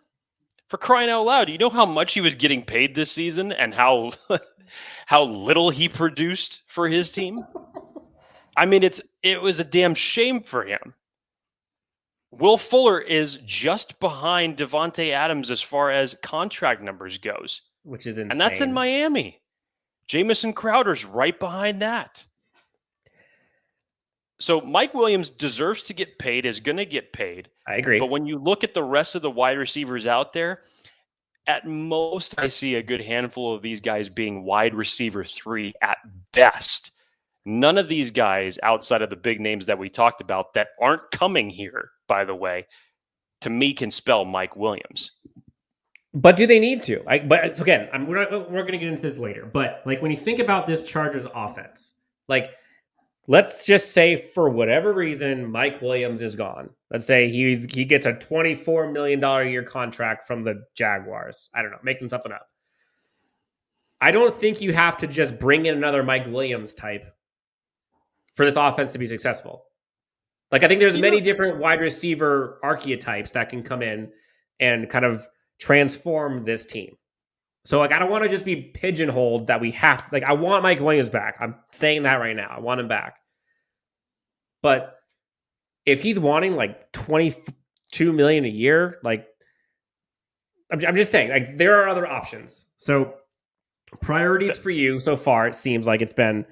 for crying out loud, you know how much he was getting paid this season and how little he produced for his team? I mean, it was a damn shame for him. Will Fuller is just behind Devontae Adams as far as contract numbers goes. Which is insane. And that's in Miami. Jamison Crowder's right behind that. So Mike Williams deserves to get paid, is going to get paid. I agree. But when you look at the rest of the wide receivers out there, at most, I see a good handful of these guys being wide receiver 3 at best. None of these guys outside of the big names that we talked about that aren't coming here, by the way, to me can spell Mike Williams. But do they need to? But again, we're going to get into this later. But like when you think about this Chargers offense, like let's just say for whatever reason Mike Williams is gone. Let's say he gets a $24 million a year contract from the Jaguars. I don't know, making something up. I don't think you have to just bring in another Mike Williams type for this offense to be successful. Like I think there's many different wide receiver archetypes that can come in and kind of transform this team. So like I don't want to just be pigeonholed that we have like I want Mike Williams back. I'm saying that right now. I want him back. But if he's wanting like $22 million a year, like I'm just saying, like there are other options. So priorities for you so far, it seems like it's been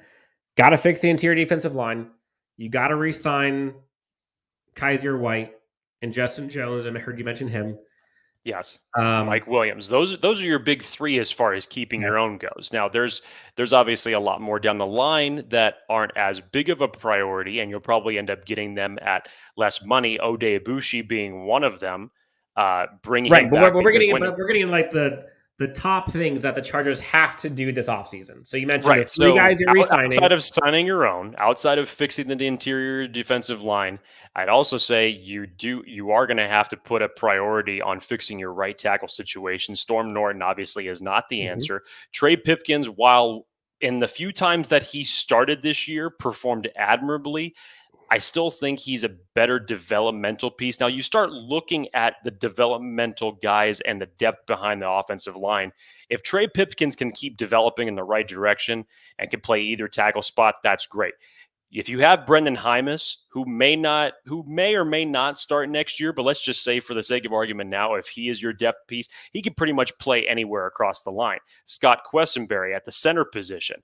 got to fix the interior defensive line. You got to re-sign Kyzir White and Justin Jones. I heard you mention him. Yes, Mike Williams. Those are your big 3 as far as keeping your own goes. Now, there's obviously a lot more down the line that aren't as big of a priority, and you'll probably end up getting them at less money. Ode Ibushi being one of them. Bringing him back. But we're getting like the top things that the Chargers have to do this offseason. So you mentioned the 3 guys you're re-signing. Outside of signing your own, outside of fixing the interior defensive line, I'd also say you are going to have to put a priority on fixing your right tackle situation. Storm Norton obviously is not the answer. Trey Pipkins, while in the few times that he started this year performed admirably, I still think he's a better developmental piece. Now, you start looking at the developmental guys and the depth behind the offensive line. If Trey Pipkins can keep developing in the right direction and can play either tackle spot, that's great. If you have Brendan Hymas, who may or may not start next year, but let's just say for the sake of argument now, if he is your depth piece, he can pretty much play anywhere across the line. Scott Quessenberry at the center position.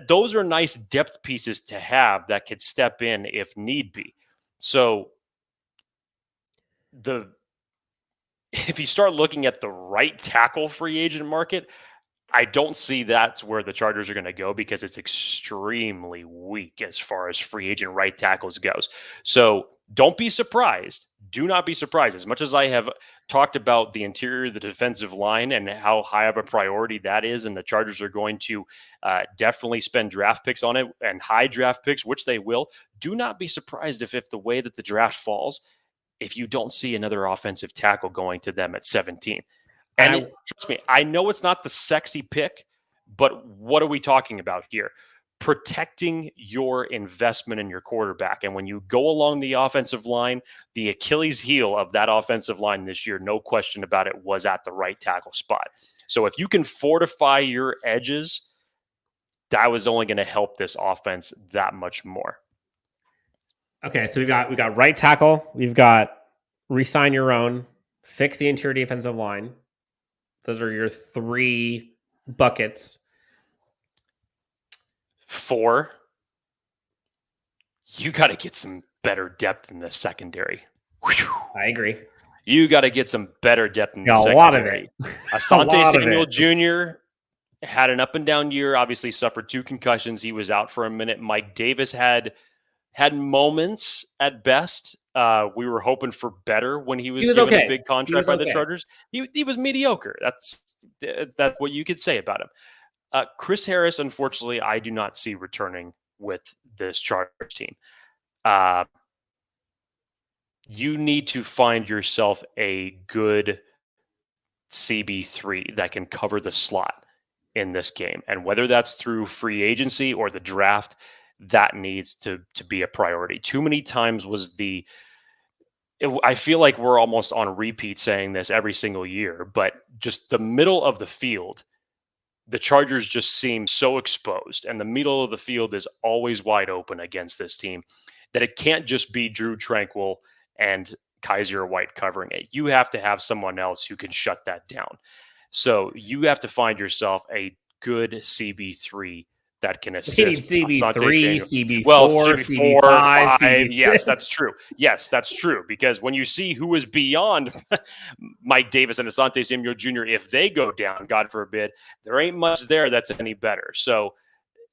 Those are nice depth pieces to have that could step in if need be. So if you start looking at the right tackle free agent market, I don't see that's where the Chargers are going to go because it's extremely weak as far as free agent right tackles goes. So don't be surprised. Do not be surprised. As much as I have talked about the interior of the defensive line and how high of a priority that is, and the Chargers are going to definitely spend draft picks on it and high draft picks, which they will, do not be surprised if the way that the draft falls, if you don't see another offensive tackle going to them at 17. And trust me, I know it's not the sexy pick, but what are we talking about here? Protecting your investment in your quarterback. And when you go along the offensive line, the Achilles heel of that offensive line this year, no question about it, was at the right tackle spot. So if you can fortify your edges, that was only going to help this offense that much more. Okay, so we got right tackle, we've got re-sign your own, fix the interior defensive line. Those are your 3 buckets. 4, you got to get some better depth in the secondary. Whew. I agree. You got to get some better depth in the secondary. A lot of it. Asante Samuel Jr. had an up and down year, obviously suffered 2 concussions. He was out for a minute. Mike Davis had moments at best. We were hoping for better when he was given a big contract by the Chargers. He was mediocre. That's what you could say about him. Chris Harris, unfortunately, I do not see returning with this Chargers team. You need to find yourself a good CB3 that can cover the slot in this game. And whether that's through free agency or the draft, that needs to be a priority. Too many times I feel like we're almost on repeat saying this every single year, but just the middle of the field, the Chargers just seem so exposed, and the middle of the field is always wide open against this team that it can't just be Drew Tranquill and Kyzir White covering it. You have to have someone else who can shut that down. So you have to find yourself a good CB3 that can assist. CB3, CB4, well, CB4, CB5, 5. CB6. Yes, that's true. Yes, that's true. Because when you see who is beyond Mike Davis and Asante Samuel Jr., if they go down, God forbid, there ain't much there that's any better. So,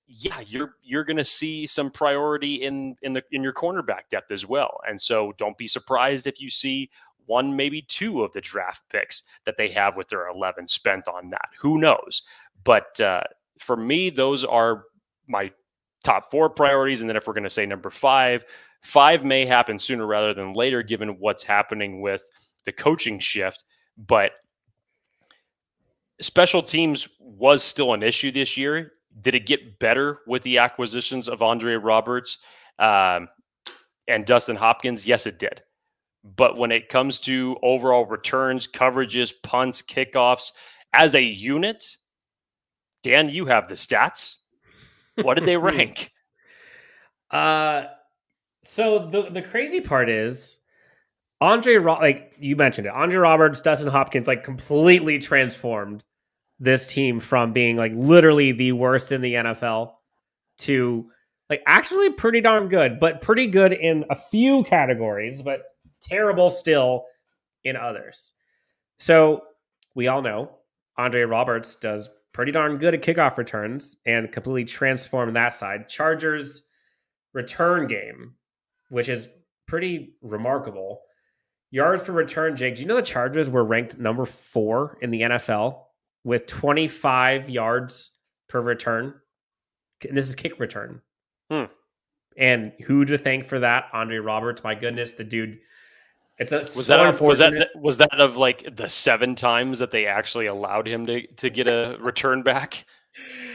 yeah, you're going to see some priority in your cornerback depth as well. And so don't be surprised if you see one, maybe two of the draft picks that they have with their 11 spent on that. Who knows? But for me, those are my top 4 priorities. And then if we're going to say number 5 may happen sooner rather than later, given what's happening with the coaching shift. But special teams was still an issue this year. Did it get better with the acquisitions of Andre Roberts and Dustin Hopkins? Yes, it did. But when it comes to overall returns, coverages, punts, kickoffs, as a unit, Dan, you have the stats. What did they rank? So the crazy part is like you mentioned it, Andre Roberts, Dustin Hopkins, like completely transformed this team from being like literally the worst in the NFL to like actually pretty darn good, but pretty good in a few categories, but terrible still in others. So we all know Andre Roberts does pretty darn good at kickoff returns and completely transformed that side. Chargers return game, which is pretty remarkable. Yards per return, Jake. Do you know the Chargers were ranked number 4 in the NFL with 25 yards per return? And this is kick return. And who to thank for that? Andre Roberts. My goodness, the dude. Was that of like the 7 times that they actually allowed him to get a return back?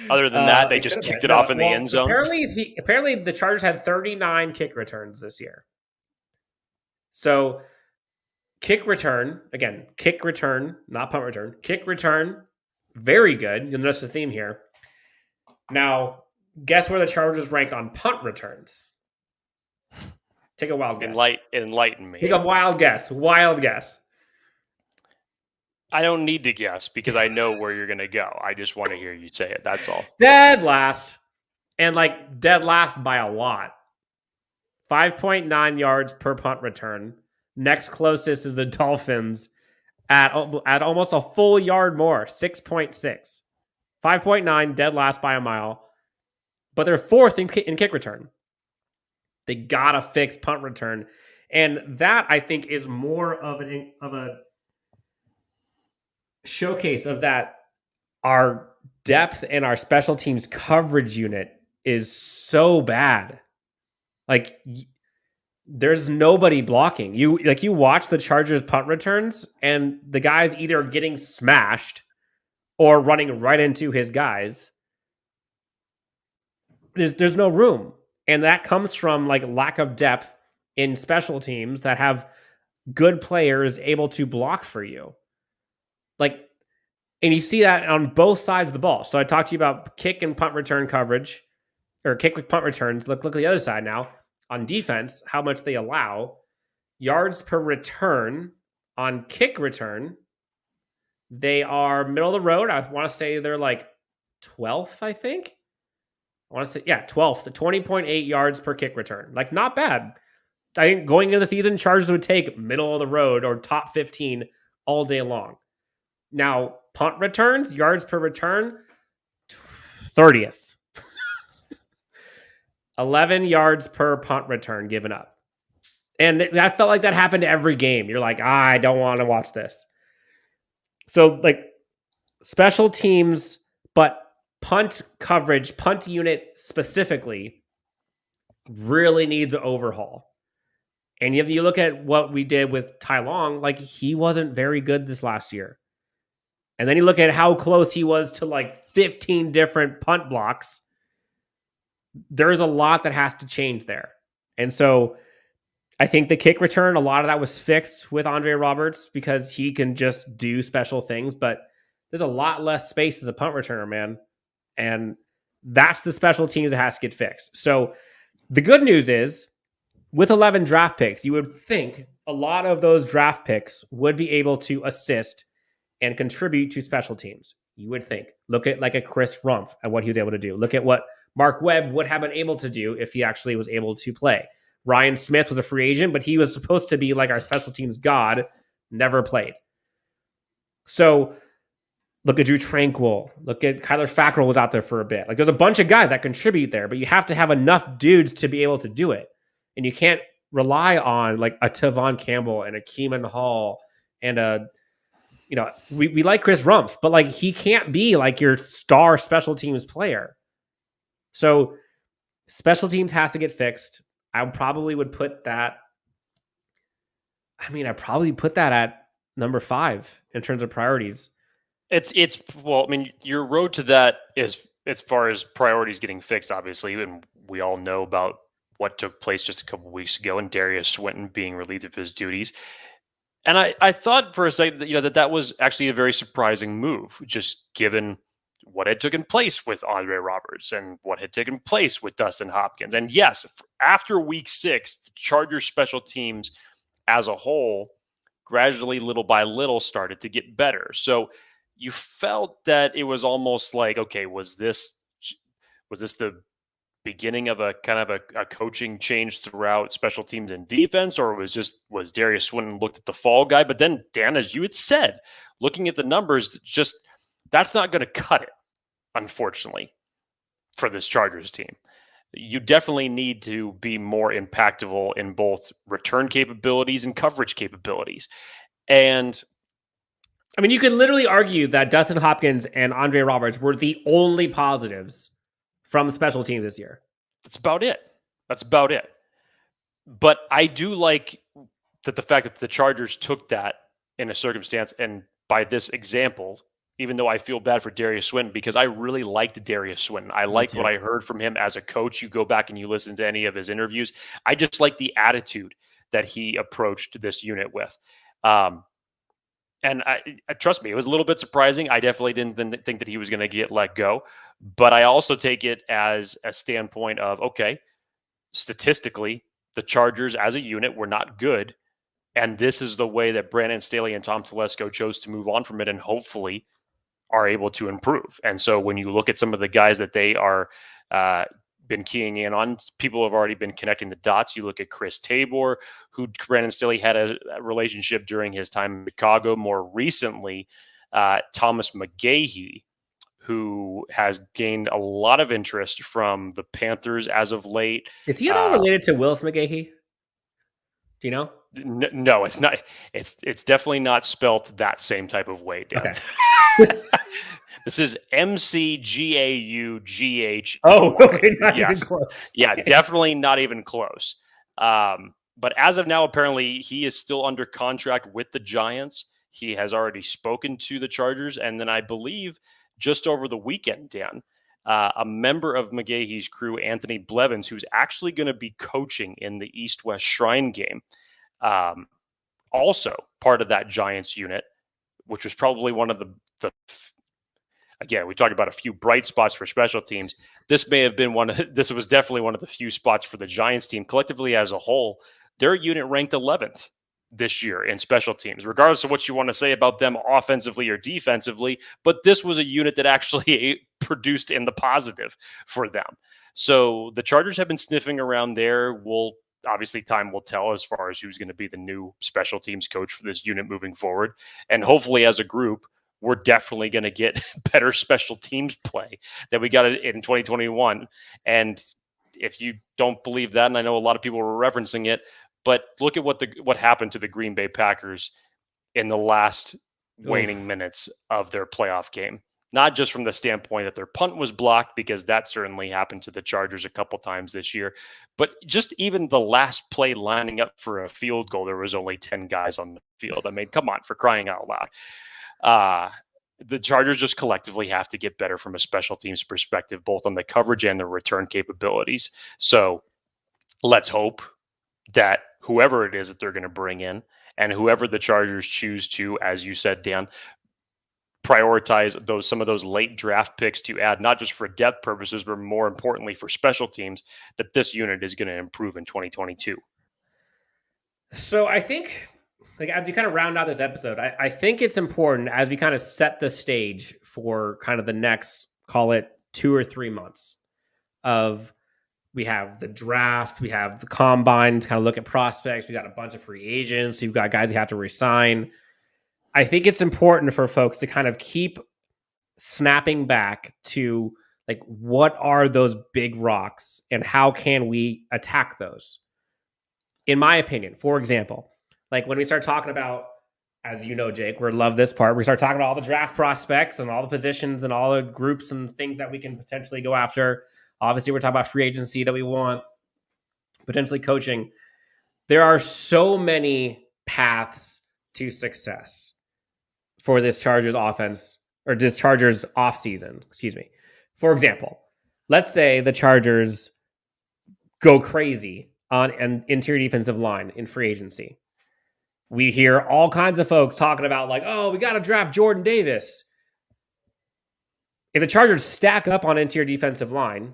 Other than that, they just kicked it off in the end zone. Apparently, the Chargers had 39 kick returns this year. So, kick return, not punt return. Kick return, very good. You'll notice the theme here. Now, guess where the Chargers rank on punt returns? Take a wild guess. Enlighten me. Take a wild guess. Wild guess. I don't need to guess because I know where you're going to go. I just want to hear you say it. That's all. Dead last. And like dead last by a lot. 5.9 yards per punt return. Next closest is the Dolphins at almost a full yard more. 6.6. 5.9, dead last by a mile. But they're 4th in kick return. They gotta fix punt return, and that I think is more of a showcase of that. Our depth and our special teams coverage unit is so bad. Like there's nobody blocking. You watch the Chargers punt returns, and the guy's either getting smashed or running right into his guys. There's no room. And that comes from like lack of depth in special teams that have good players able to block for you. Like, and you see that on both sides of the ball. So I talked to you about kick and punt return coverage, or kick with punt returns. Look at the other side now. On defense, how much they allow. Yards per return on kick return, they are middle of the road. I want to say they're like 12th, I think. I want to say, 12th, 20.8 yards per kick return. Like, not bad. I think going into the season, Chargers would take middle of the road or top 15 all day long. Now, punt returns, yards per return, 30th. 11 yards per punt return given up. And that felt like that happened every game. You're like, I don't want to watch this. So, like, special teams, but punt coverage, punt unit specifically, really needs an overhaul. And if you look at what we did with Tai Long, like he wasn't very good this last year. And then you look at how close he was to like 15 different punt blocks. There's a lot that has to change there. And so I think the kick return, a lot of that was fixed with Andre Roberts because he can just do special things, but there's a lot less space as a punt returner, man. And that's the special teams that has to get fixed. So the good news is, with 11 draft picks, you would think a lot of those draft picks would be able to assist and contribute to special teams. You would think. Look at like a Chris Rumpf and what he was able to do. Look at what Mark Webb would have been able to do if he actually was able to play. Ryan Smith was a free agent, but he was supposed to be like our special teams god, never played. So look at Drew Tranquil. Look at Kyler Fackrell was out there for a bit. Like there's a bunch of guys that contribute there, but you have to have enough dudes to be able to do it. And you can't rely on like a Tavon Campbell and a Keeman Hall and a, you know, we like Chris Rumpf, but like he can't be like your star special teams player. So special teams has to get fixed. I probably would put that. I probably put that at number 5 in terms of priorities. It's well, I mean, your road to that is as far as priorities getting fixed, obviously, and we all know about what took place just a couple of weeks ago and Darius Swinton being relieved of his duties. And I thought for a second that, that was actually a very surprising move, just given what had taken place with Andre Roberts and what had taken place with Dustin Hopkins. And yes, after week 6, the Chargers special teams as a whole gradually, little by little, started to get better. So you felt that it was almost like, okay, was this the beginning of a kind of a coaching change throughout special teams and defense, or was Darius Swinton looked at the fall guy? But then, Dan, as you had said, looking at the numbers, just that's not going to cut it, unfortunately, for this Chargers team. You definitely need to be more impactful in both return capabilities and coverage capabilities. And you could literally argue that Dustin Hopkins and Andre Roberts were the only positives from special teams this year. That's about it. But I do like that the fact that the Chargers took that in a circumstance, and by this example, even though I feel bad for Darius Swinton, because I really liked Darius Swinton. I liked what I heard from him as a coach. You go back and you listen to any of his interviews. I just like the attitude that he approached this unit with. And I trust me, it was a little bit surprising. I definitely didn't think that he was going to get let go. But I also take it as a standpoint of, okay, statistically, the Chargers as a unit were not good. And this is the way that Brandon Staley and Tom Telesco chose to move on from it and hopefully are able to improve. And so when you look at some of the guys that they are been keying in on, people have already been connecting the dots. You look at Chris Tabor, who Brandon Staley had a relationship during his time in Chicago. More recently, Thomas McGahee, who has gained a lot of interest from the Panthers as of late. Is he at all related to Willis McGahee? Do you know? No, it's not. It's definitely not spelt that same type of way, Dan. Okay. This is McGaugh. Oh, okay, not even close. Yeah, okay. Definitely not even close. But as of now, apparently he is still under contract with the Giants. He has already spoken to the Chargers. And then I believe just over the weekend, Dan, a member of McGahee's crew, Anthony Blevins, who's actually going to be coaching in the East-West Shrine game, also part of that Giants unit, which was probably one of the again, we talked about a few bright spots for special teams. This was definitely one of the few spots for the Giants team collectively as a whole. Their unit ranked 11th this year in special teams, regardless of what you want to say about them offensively or defensively. But this was a unit that actually produced in the positive for them. So the Chargers have been sniffing around there. Obviously, time will tell as far as who's going to be the new special teams coach for this unit moving forward. And hopefully as a group, we're definitely going to get better special teams play that we got in 2021. And if you don't believe that, and I know a lot of people were referencing it, but look at what happened to the Green Bay Packers in the last waning minutes of their playoff game. Not just from the standpoint that their punt was blocked, because that certainly happened to the Chargers a couple times this year, but just even the last play lining up for a field goal, there was only 10 guys on the field. I mean, come on, for crying out loud. The Chargers just collectively have to get better from a special teams perspective, both on the coverage and the return capabilities. So let's hope that whoever it is that they're going to bring in, and whoever the Chargers choose to, as you said, Dan, prioritize some of those late draft picks to add, not just for depth purposes, but more importantly for special teams, that this unit is going to improve in 2022. So I think, like, as we kind of round out this episode, I think it's important as we kind of set the stage for kind of the next, call it 2 or 3 months of we have the draft, we have the combine to kind of look at prospects, we got a bunch of free agents, we've got guys who have to resign. I think it's important for folks to kind of keep snapping back to like what are those big rocks and how can we attack those? In my opinion, for example, like when we start talking about, as you know, Jake, we love this part. We start talking about all the draft prospects and all the positions and all the groups and things that we can potentially go after. Obviously, we're talking about free agency that we want, potentially coaching. There are so many paths to success for this Chargers offense or this Chargers offseason, excuse me. For example, let's say the Chargers go crazy on an interior defensive line in free agency. We hear all kinds of folks talking about like, oh, we got to draft Jordan Davis. If the Chargers stack up on interior defensive line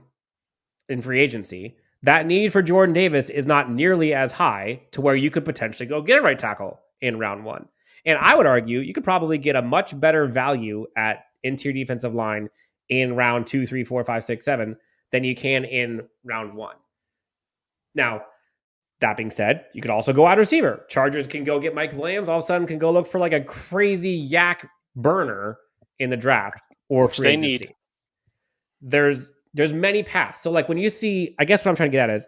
in free agency, that need for Jordan Davis is not nearly as high to where you could potentially go get a right tackle in round one. And I would argue you could probably get a much better value at interior defensive line in round 2, 3, 4, 5, 6, 7 than you can in round one. Now, that being said, you could also go wide receiver. Chargers can go get Mike Williams. All of a sudden can go look for like a crazy yak burner in the draft or free agency. There's many paths. So like when you see, I guess what I'm trying to get at is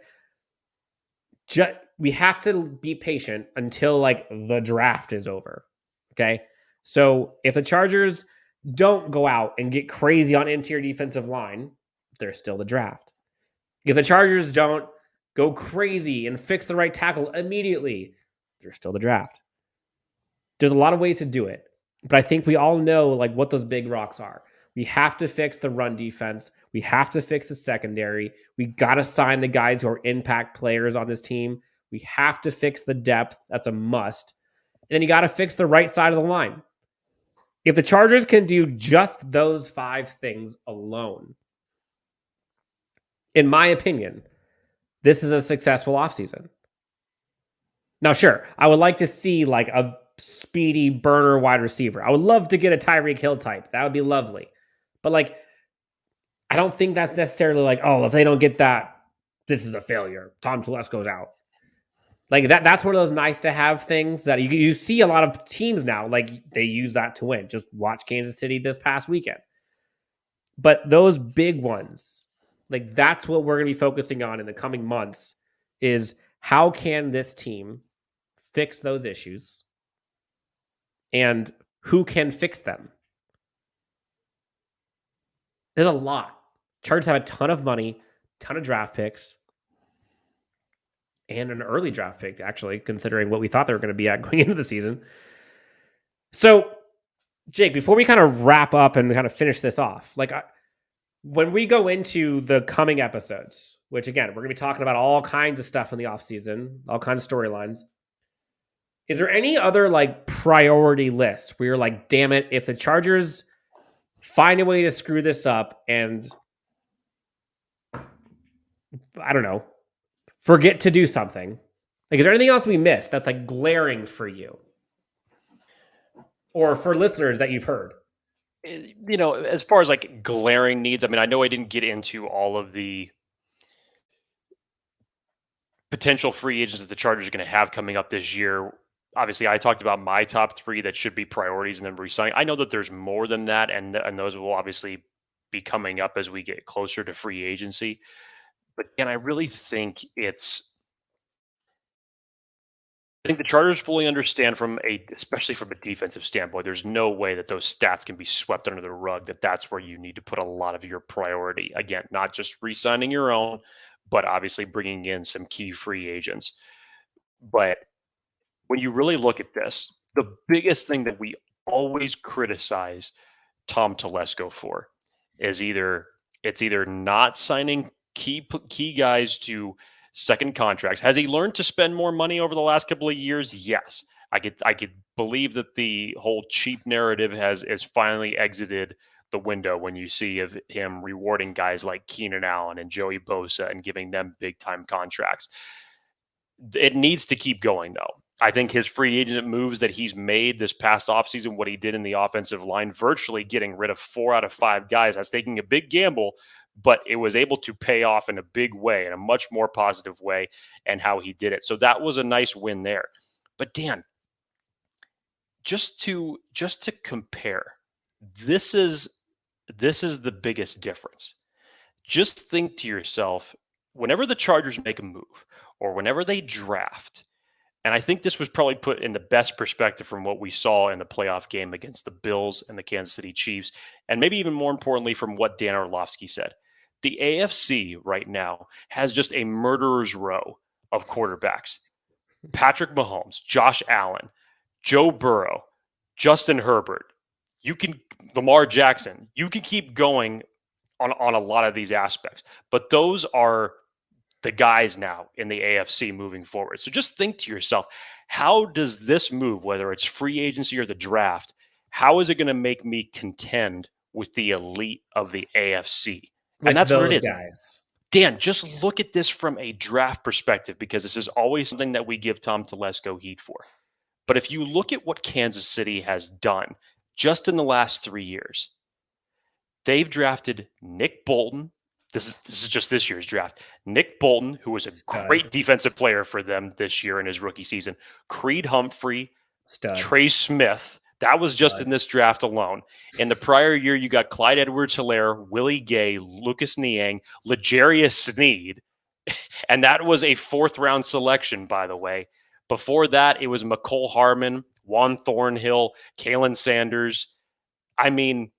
we have to be patient until like the draft is over. Okay. So if the Chargers don't go out and get crazy on interior defensive line, there's still the draft. If the Chargers don't go crazy and fix the right tackle immediately, there's still the draft. There's a lot of ways to do it, but I think we all know like what those big rocks are. We have to fix the run defense. We have to fix the secondary. We got to sign the guys who are impact players on this team. We have to fix the depth. That's a must. And then you got to fix the right side of the line. If the Chargers can do just those 5 things alone, in my opinion, this is a successful offseason. Now, sure, I would like to see like a speedy burner wide receiver. I would love to get a Tyreek Hill type. That would be lovely. But like, I don't think that's necessarily like, oh, if they don't get that, this is a failure. Tom Telesco's out. Like that's one of those nice to have things that you see a lot of teams now, like they use that to win. Just watch Kansas City this past weekend. But those big ones, like that's what we're going to be focusing on in the coming months is how can this team fix those issues and who can fix them? There's a lot. Chargers have a ton of money, ton of draft picks, and an early draft pick, actually, considering what we thought they were going to be at going into the season. So, Jake, before we kind of wrap up and kind of finish this off, like when we go into the coming episodes, which again, we're going to be talking about all kinds of stuff in the offseason, all kinds of storylines. Is there any other like priority list where you're like, damn it, if the Chargers find a way to screw this up and I don't know, forget to do something? Like, is there anything else we missed that's like glaring for you or for listeners that you've heard? You know, as far as like glaring needs, I mean, I know I didn't get into all of the potential free agents that the Chargers are going to have coming up this year. Obviously, I talked about my top 3 that should be priorities and then resigning. I know that there's more than that, and those will obviously be coming up as we get closer to free agency. But again, I really think I think the Chargers fully understand especially from a defensive standpoint, there's no way that those stats can be swept under the rug, that's where you need to put a lot of your priority. Again, not just re-signing your own, but obviously bringing in some key free agents. But when you really look at this, the biggest thing that we always criticize Tom Telesco for is either not signing key guys to second contracts. Has he learned to spend more money over the last couple of years? Yes. I could believe that the whole cheap narrative has finally exited the window when you see of him rewarding guys like Keenan Allen and Joey Bosa and giving them big time contracts. It needs to keep going though. I think his free agent moves that he's made this past offseason, what he did in the offensive line, virtually getting rid of 4 out of 5 guys, that's taking a big gamble, but it was able to pay off in a big way, in a much more positive way, and how he did it. So that was a nice win there. But Dan, just to compare, this is the biggest difference. Just think to yourself, whenever the Chargers make a move or whenever they draft, and I think this was probably put in the best perspective from what we saw in the playoff game against the Bills and the Kansas City Chiefs, and maybe even more importantly from what Dan Orlovsky said. The AFC right now has just a murderer's row of quarterbacks. Patrick Mahomes, Josh Allen, Joe Burrow, Justin Herbert, Lamar Jackson. You can keep going on a lot of these aspects, but those are the guys now in the AFC moving forward. So just think to yourself, how does this move, whether it's free agency or the draft, how is it going to make me contend with the elite of the AFC? And that's what it is. Guys. Dan, just look at this from a draft perspective, because this is always something that we give Tom Telesco heat for. But if you look at what Kansas City has done just in the last 3 years, they've drafted Nick Bolton. This is just this year's draft. Nick Bolton, who was a great defensive player for them this year in his rookie season. Creed Humphrey, Trey Smith. That was just in this draft alone. In the prior year, you got Clyde Edwards-Helaire, Willie Gay, Lucas Niang, L'Jarius Sneed, and that was a 4th-round selection, by the way. Before that, it was McCole Harmon, Juan Thornhill, Kalen Sanders. I mean,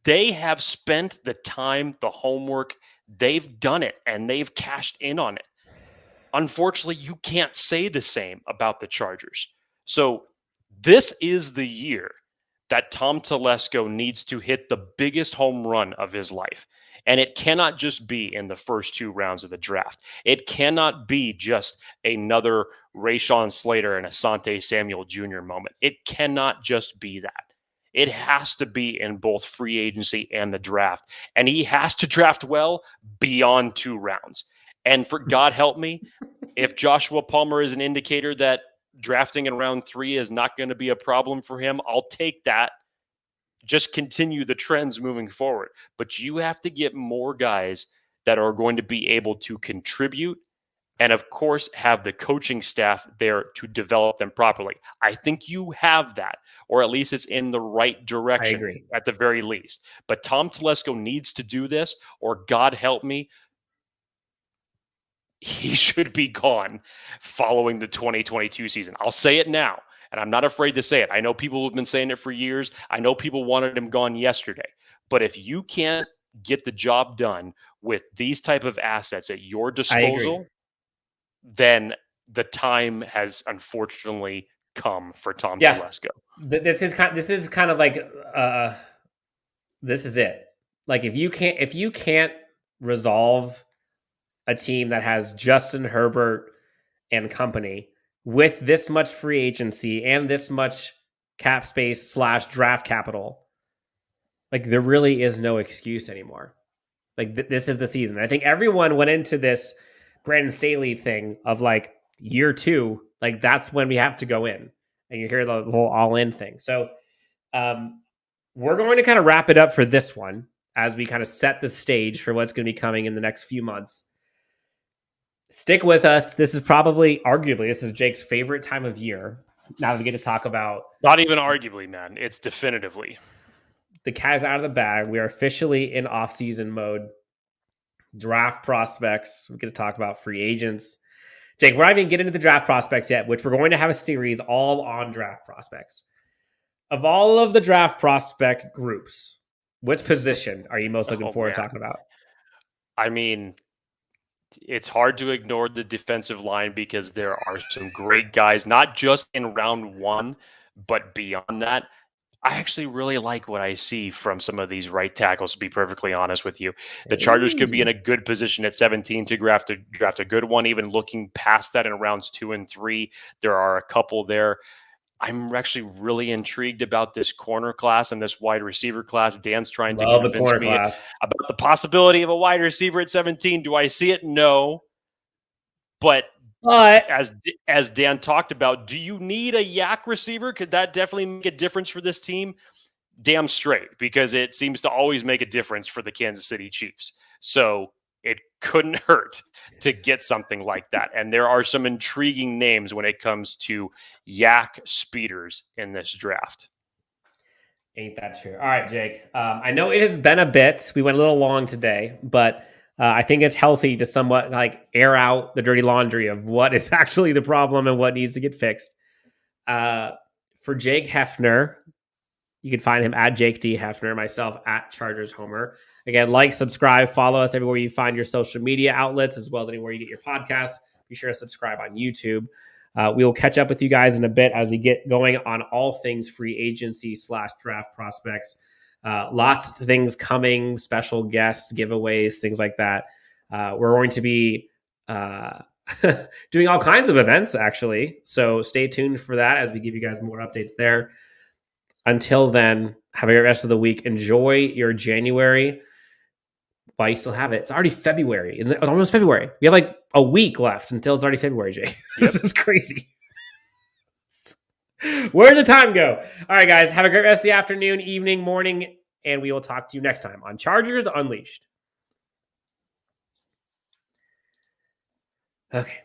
they have spent the time, the homework. They've done it, and they've cashed in on it. Unfortunately, you can't say the same about the Chargers. So this is the year that Tom Telesco needs to hit the biggest home run of his life. And it cannot just be in the first 2 rounds of the draft. It cannot be just another Rashawn Slater and Asante Samuel Jr. moment. It cannot just be that. It has to be in both free agency and the draft. And he has to draft well beyond 2 rounds. And for God help me, if Joshua Palmer is an indicator that drafting in round 3 is not going to be a problem for him, I'll take that. Just continue the trends moving forward. But you have to get more guys that are going to be able to contribute and, of course, have the coaching staff there to develop them properly. I think you have that, or at least it's in the right direction at the very least. But Tom Telesco needs to do this, or God help me, he should be gone following the 2022 season. I'll say it now, and I'm not afraid to say it. I know people have been saying it for years. I know people wanted him gone yesterday. But if you can't get the job done with these type of assets at your disposal, then the time has unfortunately come for Tom Telesco. This is kind of like this is it. Like if you can't resolve a team that has Justin Herbert and company with this much free agency and this much cap space / draft capital, like there really is no excuse anymore. Like this is the season. I think everyone went into this Brandon Staley thing of like year 2, like that's when we have to go in, and you hear the whole all in thing. So we're going to kind of wrap it up for this one as we kind of set the stage for what's going to be coming in the next few months. Stick with us. This is arguably, this is Jake's favorite time of year. Now we get to talk about... Not even arguably, man. It's definitively. The cat's out of the bag. We are officially in off-season mode. Draft prospects. We get to talk about free agents. Jake, we're not even getting into the draft prospects yet, which we're going to have a series all on draft prospects. Of all of the draft prospect groups, which position are you most looking forward to talking about? I mean... It's hard to ignore the defensive line because there are some great guys, not just in round 1, but beyond that. I actually really like what I see from some of these right tackles, to be perfectly honest with you. The Chargers could be in a good position at 17 to draft a good one. Even looking past that in rounds 2 and 3, there are a couple there. I'm actually really intrigued about this corner class and this wide receiver class. Dan's trying to convince me about the possibility of a wide receiver at 17. Do I see it? No. But But as Dan talked about, do you need a yak receiver? Could that definitely make a difference for this team? Damn straight, because it seems to always make a difference for the Kansas City Chiefs. So it couldn't hurt to get something like that. And there are some intriguing names when it comes to yak speeders in this draft. Ain't that true? All right, Jake. I know it has been a bit. We went a little long today, but I think it's healthy to somewhat like air out the dirty laundry of what is actually the problem and what needs to get fixed. For Jake Hefner, you can find him at Jake D. Hefner, myself at Chargers Homer. Again, like, subscribe, follow us everywhere you find your social media outlets, as well as anywhere you get your podcasts. Be sure to subscribe on YouTube. We will catch up with you guys in a bit as we get going on all things free agency / draft prospects. Lots of things coming, special guests, giveaways, things like that. We're going to be doing all kinds of events, actually. So stay tuned for that as we give you guys more updates there. Until then, have a great rest of the week. Enjoy your January while you still have it. It's already February, isn't it? It's almost February. We have like a week left until it's already February, Jay. This is crazy. Where did the time go? All right, guys. Have a great rest of the afternoon, evening, morning, and we will talk to you next time on Chargers Unleashed. Okay.